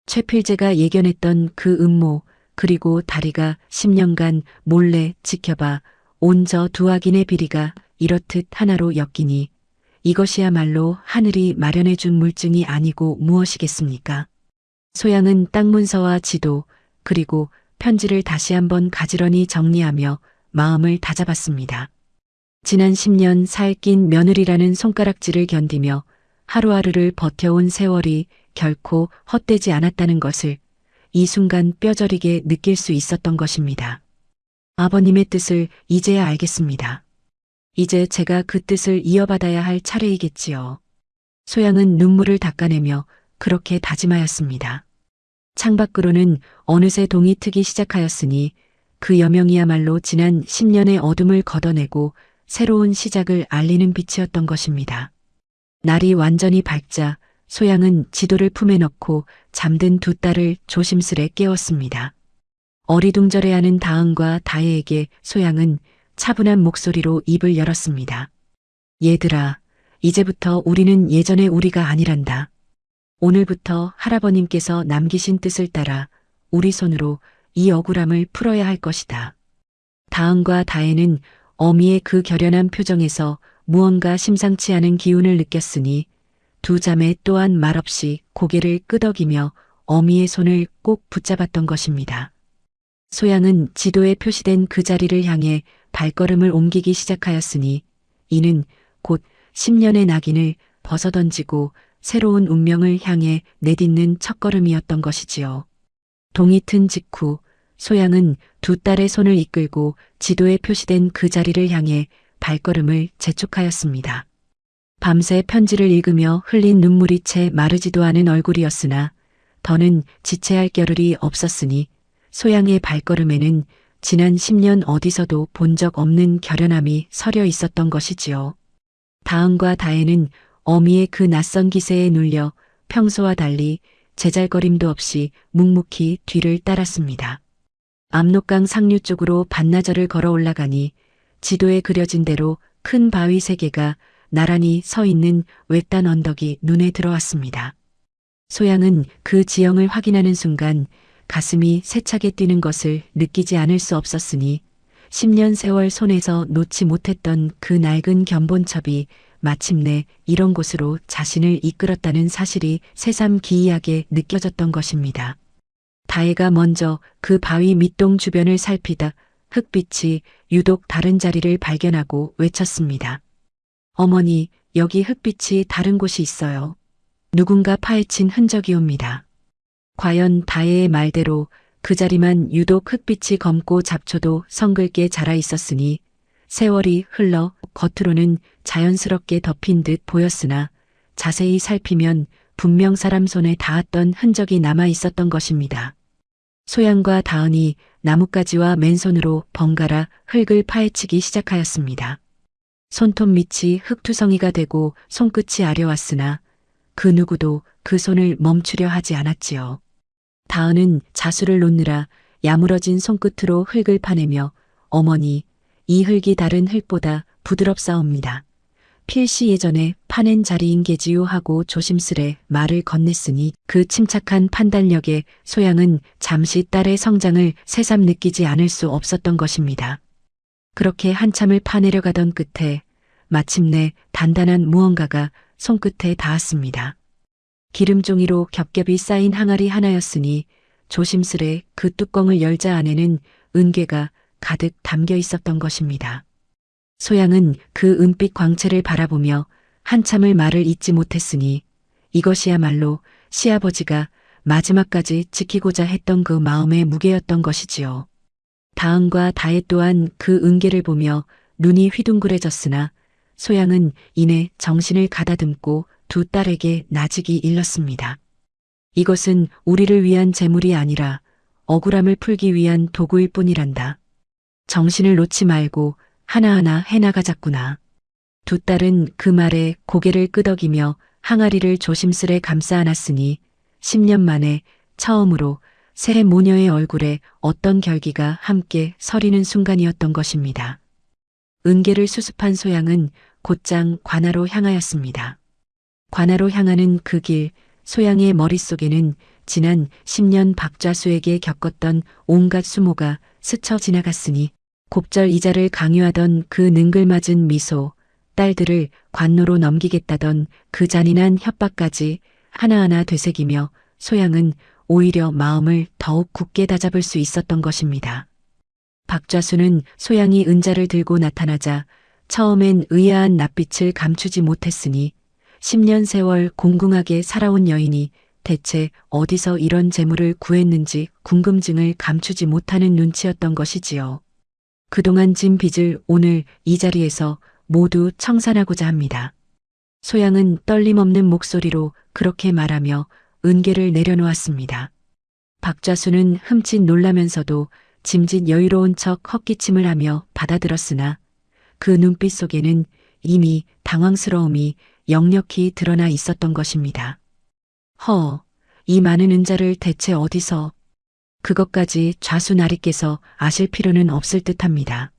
최필재가 예견했던 그 음모 그리고 다리가 10년간 몰래 지켜봐 온 저 두 악인의 비리가 이렇듯 하나로 엮이니 이것이야말로 하늘이 마련해 준 물증이 아니고 무엇이겠습니까? 소양은 땅 문서와 지도 그리고 편지를 다시 한번 가지런히 정리하며 마음을 다잡았습니다. 지난 10년 살낀 며느리라는 손가락질을 견디며 하루하루를 버텨온 세월이 결코 헛되지 않았다는 것을 이 순간 뼈저리게 느낄 수 있었던 것입니다. 아버님의 뜻을 이제야 알겠습니다. 이제 제가 그 뜻을 이어받아야 할 차례이겠지요. 소양은 눈물을 닦아내며 그렇게 다짐하였습니다. 창밖으로는 어느새 동이 트기 시작하였으니 그 여명이야말로 지난 10년의 어둠을 걷어내고 새로운 시작을 알리는 빛이었던 것입니다. 날이 완전히 밝자 소양은 지도를 품에 넣고 잠든 두 딸을 조심스레 깨웠습니다. 어리둥절해하는 다은과 다혜에게 소양은 차분한 목소리로 입을 열었습니다. 얘들아, 이제부터 우리는 예전의 우리가 아니란다. 오늘부터 할아버님께서 남기신 뜻을 따라 우리 손으로 이 억울함을 풀어야 할 것이다. 다은과 다혜는 어미의 그 결연한 표정에서 무언가 심상치 않은 기운을 느꼈으니 두 자매 또한 말없이 고개를 끄덕이며 어미의 손을 꼭 붙잡았던 것입니다. 소양은 지도에 표시된 그 자리를 향해 발걸음을 옮기기 시작하였으니 이는 곧 10년의 낙인을 벗어던지고 새로운 운명을 향해 내딛는 첫걸음이었던 것이지요. 동이 튼 직후 소양은 두 딸의 손을 이끌고 지도에 표시된 그 자리를 향해 발걸음을 재촉하였습니다. 밤새 편지를 읽으며 흘린 눈물이 채 마르지도 않은 얼굴이었으나 더는 지체할 겨를이 없었으니 소양의 발걸음에는 지난 10년 어디서도 본 적 없는 결연함이 서려 있었던 것이지요. 다은과 다혜는 어미의 그 낯선 기세에 눌려 평소와 달리 제잘거림도 없이 묵묵히 뒤를 따랐습니다. 압록강 상류 쪽으로 반나절을 걸어 올라가니 지도에 그려진 대로 큰 바위 3개가 나란히 서 있는 외딴 언덕이 눈에 들어왔습니다. 소양은 그 지형을 확인하는 순간 가슴이 세차게 뛰는 것을 느끼지 않을 수 없었으니 10년 세월 손에서 놓지 못했던 그 낡은 견본첩이 마침내 이런 곳으로 자신을 이끌었다는 사실이 새삼 기이하게 느껴졌던 것입니다. 다혜가 먼저 그 바위 밑동 주변을 살피다 흙빛이 유독 다른 자리를 발견하고 외쳤습니다. 어머니, 여기 흙빛이 다른 곳이 있어요. 누군가 파헤친 흔적이옵니다. 과연 다혜의 말대로 그 자리만 유독 흙빛이 검고 잡초도 성글게 자라 있었으니 세월이 흘러 겉으로는 자연스럽게 덮인 듯 보였으나 자세히 살피면 분명 사람 손에 닿았던 흔적이 남아 있었던 것입니다. 소양과 다은이 나뭇가지와 맨손으로 번갈아 흙을 파헤치기 시작하였습니다. 손톱 밑이 흙투성이가 되고 손끝이 아려왔으나 그 누구도 그 손을 멈추려 하지 않았지요. 다은은 자수를 놓느라 야무러진 손끝으로 흙을 파내며 어머니, 이 흙이 다른 흙보다 부드럽사옵니다. 필시 예전에 파낸 자리인 게지요 하고 조심스레 말을 건넸으니 그 침착한 판단력에 소양은 잠시 딸의 성장을 새삼 느끼지 않을 수 없었던 것입니다. 그렇게 한참을 파내려 가던 끝에 마침내 단단한 무언가가 손끝에 닿았습니다. 기름종이로 겹겹이 쌓인 항아리 하나였으니 조심스레 그 뚜껑을 열자 안에는 은괴가 가득 담겨 있었던 것입니다. 소양은 그 은빛 광채를 바라보며 한참을 말을 잇지 못했으니 이것이야말로 시아버지가 마지막까지 지키고자 했던 그 마음의 무게였던 것이지요. 다은과 다혜 또한 그 은괴를 보며 눈이 휘둥그레졌으나 소양은 이내 정신을 가다듬고 두 딸에게 나직이 일렀습니다. 이것은 우리를 위한 재물이 아니라 억울함을 풀기 위한 도구일 뿐이란다. 정신을 놓지 말고 하나하나 해나가자꾸나. 두 딸은 그 말에 고개를 끄덕이며 항아리를 조심스레 감싸 안았으니 10년 만에 처음으로 새 모녀의 얼굴에 어떤 결기가 함께 서리는 순간이었던 것입니다. 은괴를 수습한 소양은 곧장 관아로 향하였습니다. 관아로 향하는 그 길, 소양의 머릿속에는 지난 10년 박좌수에게 겪었던 온갖 수모가 스쳐 지나갔으니 곱절 이자를 강요하던 그 능글맞은 미소, 딸들을 관노로 넘기겠다던 그 잔인한 협박까지 하나하나 되새기며 소양은 오히려 마음을 더욱 굳게 다잡을 수 있었던 것입니다. 박좌수는 소양이 은자를 들고 나타나자 처음엔 의아한 낯빛을 감추지 못했으니 10년 세월 공궁하게 살아온 여인이 대체 어디서 이런 재물을 구했는지 궁금증을 감추지 못하는 눈치였던 것이지요. 그동안 진 빚을 오늘 이 자리에서 모두 청산하고자 합니다. 소양은 떨림없는 목소리로 그렇게 말하며 은괴를 내려놓았습니다. 박좌수는 흠칫 놀라면서도 짐짓 여유로운 척 헛기침을 하며 받아들었으나 그 눈빛 속에는 이미 당황스러움이 역력히 드러나 있었던 것입니다. 이 많은 은자를 대체 어디서? 그것까지 좌수나리께서 아실 필요는 없을 듯합니다.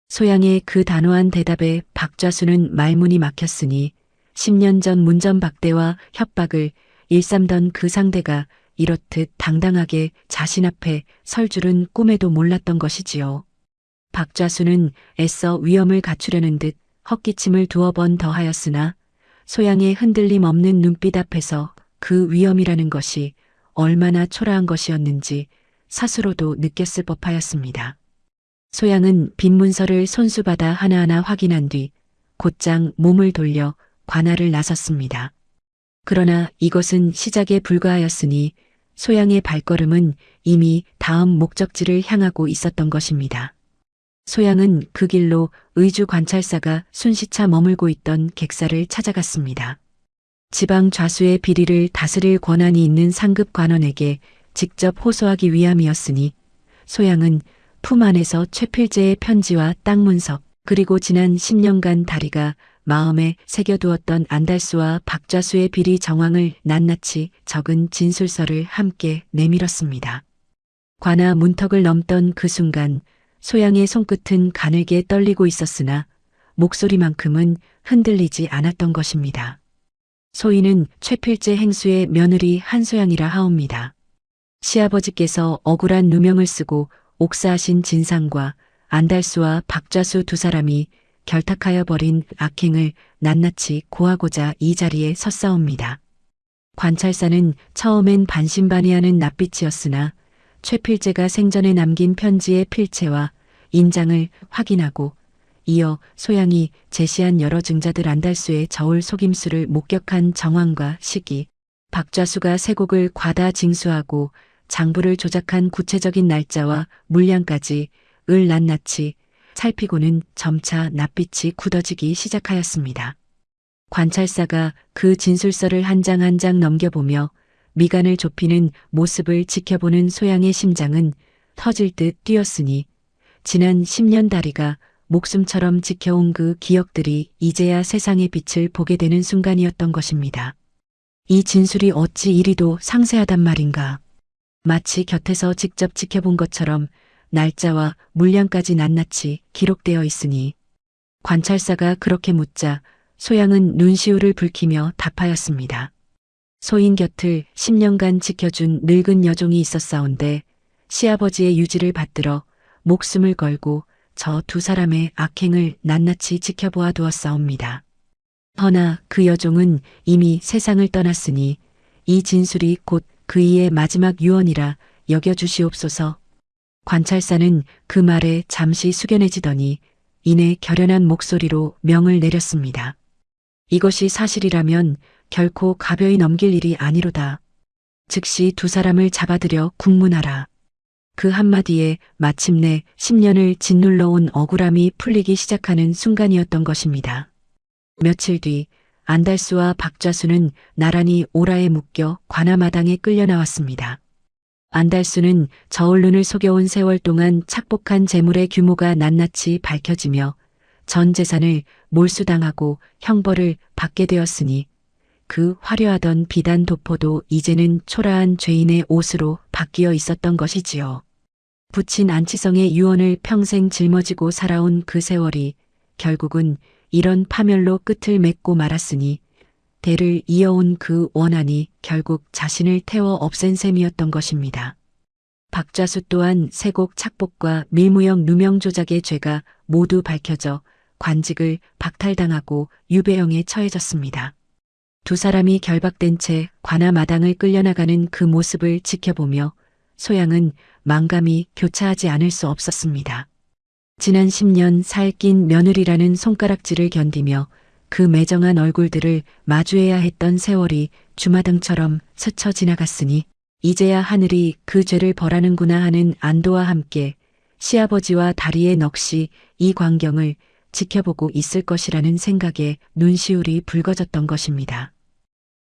소양의 그 단호한 대답에 박좌수는 말문이 막혔으니 10년 전 문전박대와 협박을 일삼던 그 상대가 이렇듯 당당하게 자신 앞에 설 줄은 꿈에도 몰랐던 것이지요. 박좌수는 애써 위엄을 갖추려는 듯 헛기침을 두어 번 더 하였으나 소양의 흔들림 없는 눈빛 앞에서 그 위엄이라는 것이 얼마나 초라한 것이었는지 스스로도 느꼈을 법하였습니다. 소양은 빈 문서를 손수받아 하나하나 확인한 뒤 곧장 몸을 돌려 관아를 나섰습니다. 그러나 이것은 시작에 불과하였으니 소양의 발걸음은 이미 다음 목적지를 향하고 있었던 것입니다. 소양은 그 길로 의주 관찰사가 순시차 머물고 있던 객사를 찾아갔습니다. 지방 좌수의 비리를 다스릴 권한이 있는 상급 관원에게 직접 호소하기 위함이었으니 소양은 품 안에서 최필제의 편지와 땅 문석 그리고 지난 10년간 다리가 마음에 새겨두었던 안달수와 박좌수의 비리 정황을 낱낱이 적은 진술서를 함께 내밀었습니다. 관아 문턱을 넘던 그 순간 소양의 손끝은 가늘게 떨리고 있었으나 목소리만큼은 흔들리지 않았던 것입니다. 소인은 최필제 행수의 며느리 한소양이라 하옵니다. 시아버지께서 억울한 누명을 쓰고 옥사하신 진상과 안달수와 박좌수 두 사람이 결탁하여 버린 악행을 낱낱이 고하고자 이 자리에 섰사옵니다. 관찰사는 처음엔 반신반의하는 낯빛이었으나 최필제가 생전에 남긴 편지의 필체와 인장을 확인하고 이어 소양이 제시한 여러 증자들 안달수의 저울 속임수를 목격한 정황과 시기, 박좌수가 세곡을 과다 징수하고 장부를 조작한 구체적인 날짜와 물량까지 을 낱낱이 살피고는 점차 낯빛이 굳어지기 시작하였습니다. 관찰사가 그 진술서를 한 장 한 장 넘겨보며 미간을 좁히는 모습을 지켜보는 소양의 심장은 터질 듯 뛰었으니 지난 10년 다리가 목숨처럼 지켜온 그 기억들이 이제야 세상의 빛을 보게 되는 순간이었던 것입니다. 이 진술이 어찌 이리도 상세하단 말인가. 마치 곁에서 직접 지켜본 것처럼 날짜와 물량까지 낱낱이 기록되어 있으니 관찰사가 그렇게 묻자 소양은 눈시울을 붉히며 답하였습니다. 소인 곁을 10년간 지켜준 늙은 여종이 있었사온데 시아버지의 유지를 받들어 목숨을 걸고 저 두 사람의 악행을 낱낱이 지켜보아 두었사옵니다. 허나 그 여종은 이미 세상을 떠났으니 이 진술이 곧 그이의 마지막 유언이라 여겨주시옵소서. 관찰사는 그 말에 잠시 숙연해지더니 이내 결연한 목소리로 명을 내렸습니다. 이것이 사실이라면 결코 가벼이 넘길 일이 아니로다. 즉시 두 사람을 잡아들여 국문하라. 그 한마디에 마침내 10년을 짓눌러온 억울함이 풀리기 시작하는 순간이었던 것입니다. 며칠 뒤 안달수와 박좌수는 나란히 오라에 묶여 관아마당에 끌려 나왔습니다. 안달수는 저울눈을 속여온 세월 동안 착복한 재물의 규모가 낱낱이 밝혀지며 전 재산을 몰수당하고 형벌을 받게 되었으니 그 화려하던 비단 도포도 이제는 초라한 죄인의 옷으로 바뀌어 있었던 것이지요. 부친 안치성의 유언을 평생 짊어지고 살아온 그 세월이 결국은 이런 파멸로 끝을 맺고 말았으니 대를 이어온 그 원한이 결국 자신을 태워 없앤 셈이었던 것입니다. 박좌수 또한 세곡 착복과 밀무역 누명 조작의 죄가 모두 밝혀져 관직을 박탈당하고 유배형에 처해졌습니다. 두 사람이 결박된 채 관아마당을 끌려나가는 그 모습을 지켜보며 소양은 망감이 교차하지 않을 수 없었습니다. 지난 10년 살낀 며느리라는 손가락질을 견디며 그 매정한 얼굴들을 마주해야 했던 세월이 주마등처럼 스쳐 지나갔으니 이제야 하늘이 그 죄를 벌하는구나 하는 안도와 함께 시아버지와 다리의 넋이 이 광경을 지켜보고 있을 것이라는 생각에 눈시울이 붉어졌던 것입니다.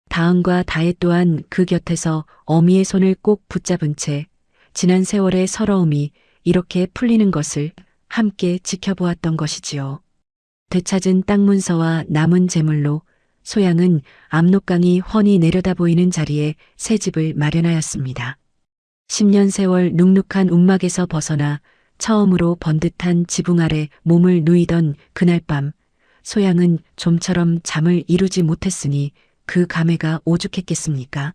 다은과 다혜 또한 그 곁에서 어미의 손을 꼭 붙잡은 채 지난 세월의 서러움이 이렇게 풀리는 것을 함께 지켜보았던 것이지요. 되찾은 땅 문서와 남은 재물로 소양은 압록강이 훤히 내려다 보이는 자리에 새 집을 마련하였습니다. 10년 세월 눅눅한 움막에서 벗어나 처음으로 번듯한 지붕 아래 몸을 누이던 그날 밤 소양은 좀처럼 잠을 이루지 못했으니 그 감회가 오죽했겠습니까?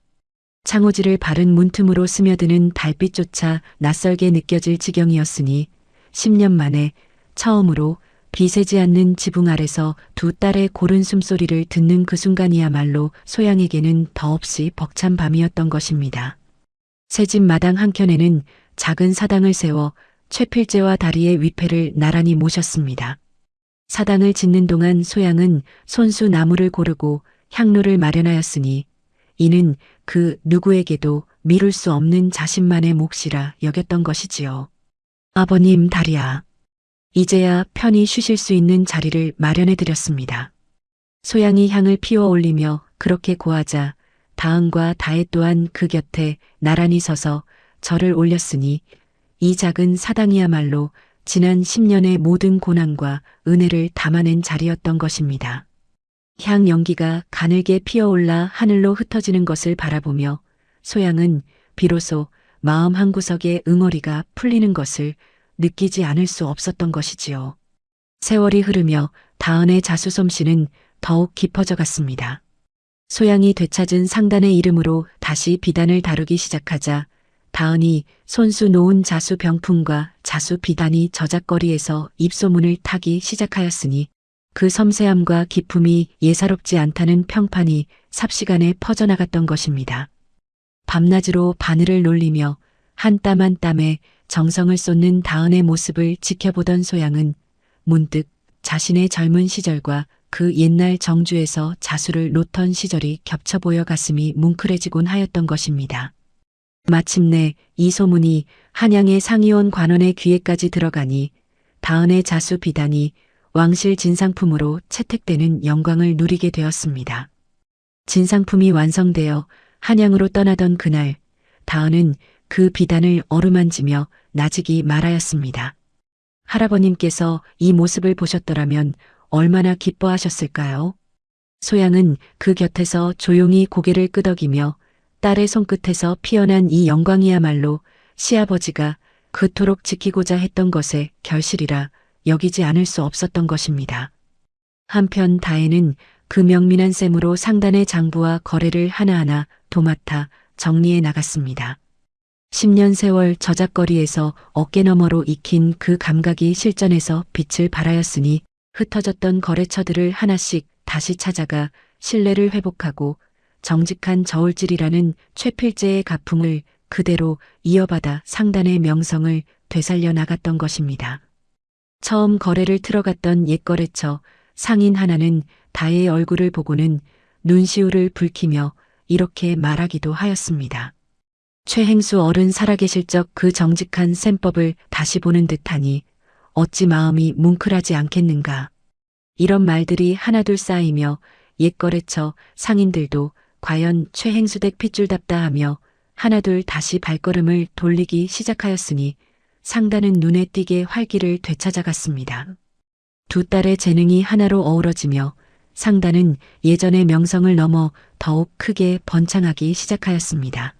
창호지를 바른 문틈으로 스며드는 달빛조차 낯설게 느껴질 지경이었으니 10년 만에 처음으로 비 새지 않는 지붕 아래서 두 딸의 고른 숨소리를 듣는 그 순간이야말로 소양에게는 더없이 벅찬 밤이었던 것입니다. 새집 마당 한켠에는 작은 사당을 세워 최필재와 다리의 위패를 나란히 모셨습니다. 사당을 짓는 동안 소양은 손수 나무를 고르고 향로를 마련하였으니 이는 그 누구에게도 미룰 수 없는 자신만의 몫이라 여겼던 것이지요. 아버님 다리야. 이제야 편히 쉬실 수 있는 자리를 마련해드렸습니다. 소양이 향을 피워 올리며 그렇게 고하자 다은과 다혜 또한 그 곁에 나란히 서서 절을 올렸으니 이 작은 사당이야말로 지난 10년의 모든 고난과 은혜를 담아낸 자리였던 것입니다. 향 연기가 가늘게 피어올라 하늘로 흩어지는 것을 바라보며 소양은 비로소 마음 한구석에 응어리가 풀리는 것을 느끼지 않을 수 없었던 것이지요. 세월이 흐르며 다은의 자수 솜씨는 더욱 깊어져 갔습니다. 소양이 되찾은 상단의 이름으로 다시 비단을 다루기 시작하자 다은이 손수 놓은 자수 병풍과 자수 비단이 저작거리에서 입소문을 타기 시작하였으니 그 섬세함과 기품이 예사롭지 않다는 평판이 삽시간에 퍼져나갔던 것입니다. 밤낮으로 바늘을 놀리며 한 땀 한 땀에 정성을 쏟는 다은의 모습을 지켜보던 소양은 문득 자신의 젊은 시절과 그 옛날 정주에서 자수를 놓던 시절이 겹쳐 보여 가슴이 뭉클해지곤 하였던 것입니다. 마침내 이 소문이 한양의 상의원 관원의 귀에까지 들어가니 다은의 자수 비단이 왕실 진상품으로 채택되는 영광을 누리게 되었습니다. 진상품이 완성되어 한양으로 떠나던 그날, 다은은 그 비단을 어루만지며 나지기 말하였습니다. 할아버님께서 이 모습을 보셨더라면 얼마나 기뻐하셨을까요? 소양은 그 곁에서 조용히 고개를 끄덕이며 딸의 손끝에서 피어난 이 영광이야말로 시아버지가 그토록 지키고자 했던 것의 결실이라 여기지 않을 수 없었던 것입니다. 한편 다혜는 그 명민한 셈으로 상단의 장부와 거래를 하나하나 도맡아 정리해 나갔습니다. 10년 세월 저작거리에서 어깨너머로 익힌 그 감각이 실전에서 빛을 발하였으니 흩어졌던 거래처들을 하나씩 다시 찾아가 신뢰를 회복하고 정직한 저울질이라는 최필제의 가풍을 그대로 이어받아 상단의 명성을 되살려 나갔던 것입니다. 처음 거래를 틀어갔던 옛거래처 상인 하나는 다혜의 얼굴을 보고는 눈시울을 붉히며 이렇게 말하기도 하였습니다. 최행수 어른 살아계실 적 그 정직한 셈법을 다시 보는 듯하니 어찌 마음이 뭉클하지 않겠는가. 이런 말들이 하나둘 쌓이며 옛거래처 상인들도 과연 최행수댁 핏줄답다 하며 하나둘 다시 발걸음을 돌리기 시작하였으니 상단은 눈에 띄게 활기를 되찾아갔습니다. 두 딸의 재능이 하나로 어우러지며 상단은 예전의 명성을 넘어 더욱 크게 번창하기 시작하였습니다.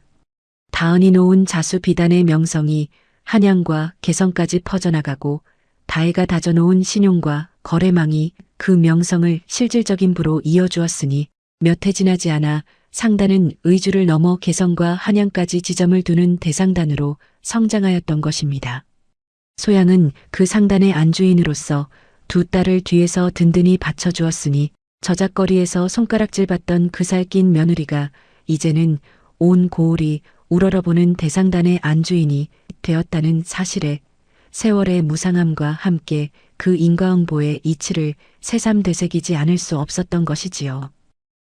다은이 놓은 자수 비단의 명성이 한양과 개성까지 퍼져나가고 다혜가 다져놓은 신용과 거래망이 그 명성을 실질적인 부로 이어주었으니 몇 해 지나지 않아 상단은 의주를 넘어 개성과 한양까지 지점을 두는 대상단으로 성장하였던 것입니다. 소양은 그 상단의 안주인으로서 두 딸을 뒤에서 든든히 받쳐주었으니 저작거리에서 손가락질 받던 그 살낀 며느리가 이제는 온 고을이 우러러보는 대상단의 안주인이 되었다는 사실에 세월의 무상함과 함께 그 인과응보의 이치를 새삼 되새기지 않을 수 없었던 것이지요.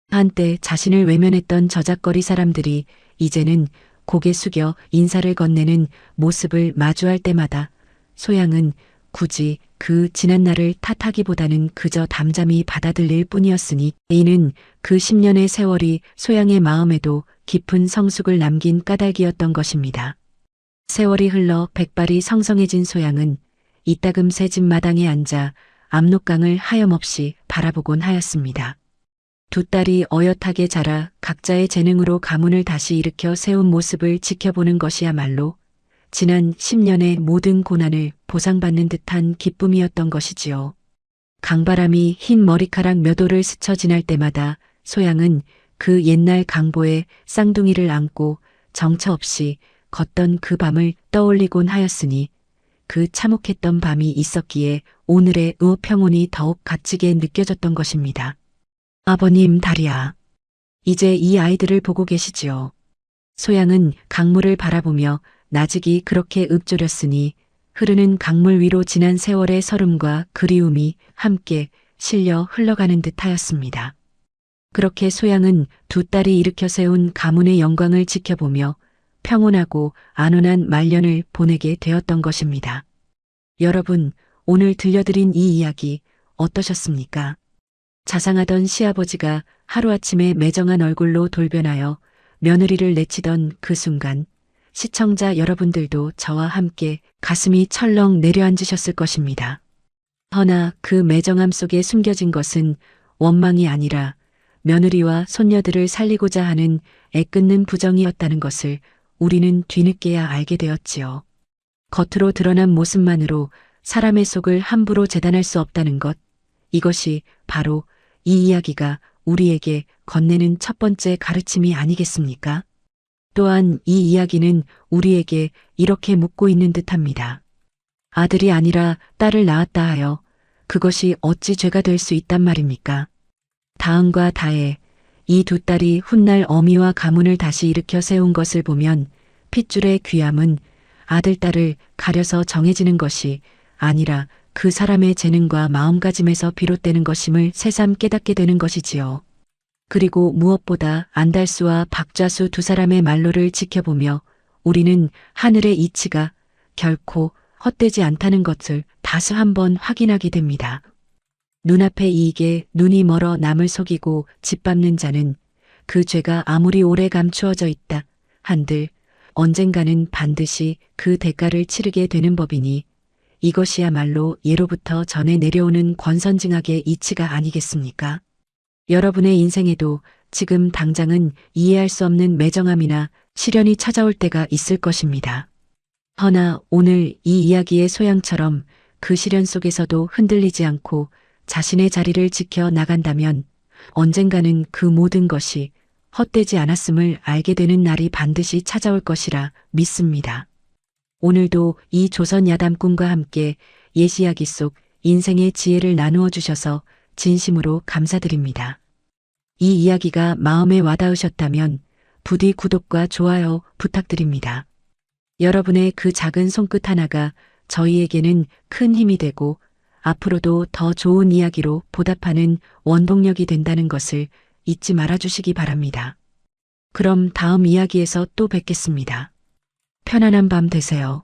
한때 자신을 외면했던 저작거리 사람들이 이제는 고개 숙여 인사를 건네는 모습을 마주할 때마다 소양은 굳이 그 지난 날을 탓하기보다는 그저 담잠히 받아들일 뿐이었으니 이는 그 10년의 세월이 소양의 마음에도 깊은 성숙을 남긴 까닭이었던 것입니다. 세월이 흘러 백발이 성성해진 소양은 이따금 새 집 마당에 앉아 압록강을 하염없이 바라보곤 하였습니다. 두 딸이 어엿하게 자라 각자의 재능으로 가문을 다시 일으켜 세운 모습을 지켜보는 것이야말로 지난 10년의 모든 고난을 보상받는 듯한 기쁨이었던 것이지요. 강바람이 흰 머리카락 몇 올을 스쳐 지날 때마다 소양은 그 옛날 강보에 쌍둥이를 안고 정처 없이 걷던 그 밤을 떠올리곤 하였으니 그 참혹했던 밤이 있었기에 오늘의 의평온이 더욱 값지게 느껴졌던 것입니다. 아버님 다리야. 이제 이 아이들을 보고 계시지요. 소양은 강물을 바라보며 나직이 그렇게 읊조렸으니 흐르는 강물 위로 지난 세월의 서름과 그리움이 함께 실려 흘러가는 듯하였습니다. 그렇게 소양은 두 딸이 일으켜 세운 가문의 영광을 지켜보며 평온하고 안온한 말년을 보내게 되었던 것입니다. 여러분, 오늘 들려드린 이 이야기 어떠셨습니까? 자상하던 시아버지가 하루아침에 매정한 얼굴로 돌변하여 며느리를 내치던 그 순간 시청자 여러분들도 저와 함께 가슴이 철렁 내려앉으셨을 것입니다. 허나 그 매정함 속에 숨겨진 것은 원망이 아니라 며느리와 손녀들을 살리고자 하는 애끓는 부정이었다는 것을 우리는 뒤늦게야 알게 되었지요. 겉으로 드러난 모습만으로 사람의 속을 함부로 재단할 수 없다는 것, 이것이 바로 이 이야기가 우리에게 건네는 첫 번째 가르침이 아니겠습니까? 또한 이 이야기는 우리에게 이렇게 묻고 있는 듯합니다. 아들이 아니라 딸을 낳았다 하여 그것이 어찌 죄가 될 수 있단 말입니까? 다은과 다혜, 이 두 딸이 훗날 어미와 가문을 다시 일으켜 세운 것을 보면 핏줄의 귀함은 아들, 딸을 가려서 정해지는 것이 아니라 그 사람의 재능과 마음가짐에서 비롯되는 것임을 새삼 깨닫게 되는 것이지요. 그리고 무엇보다 안달수와 박좌수 두 사람의 말로를 지켜보며 우리는 하늘의 이치가 결코 헛되지 않다는 것을 다시 한번 확인하게 됩니다. 눈앞의 이익에 눈이 멀어 남을 속이고 짓밟는 자는 그 죄가 아무리 오래 감추어져 있다 한들 언젠가는 반드시 그 대가를 치르게 되는 법이니 이것이야말로 예로부터 전해 내려오는 권선징악의 이치가 아니겠습니까? 여러분의 인생에도 지금 당장은 이해할 수 없는 매정함이나 시련이 찾아올 때가 있을 것입니다. 허나 오늘 이 이야기의 소양처럼 그 시련 속에서도 흔들리지 않고 자신의 자리를 지켜 나간다면 언젠가는 그 모든 것이 헛되지 않았음을 알게 되는 날이 반드시 찾아올 것이라 믿습니다. 오늘도 이 조선 야담꾼과 함께 예시이야기 속 인생의 지혜를 나누어 주셔서 진심으로 감사드립니다. 이 이야기가 마음에 와닿으셨다면 부디 구독과 좋아요 부탁드립니다. 여러분의 그 작은 손끝 하나가 저희에게는 큰 힘이 되고 앞으로도 더 좋은 이야기로 보답하는 원동력이 된다는 것을 잊지 말아주시기 바랍니다. 그럼 다음 이야기에서 또 뵙겠습니다. 편안한 밤 되세요.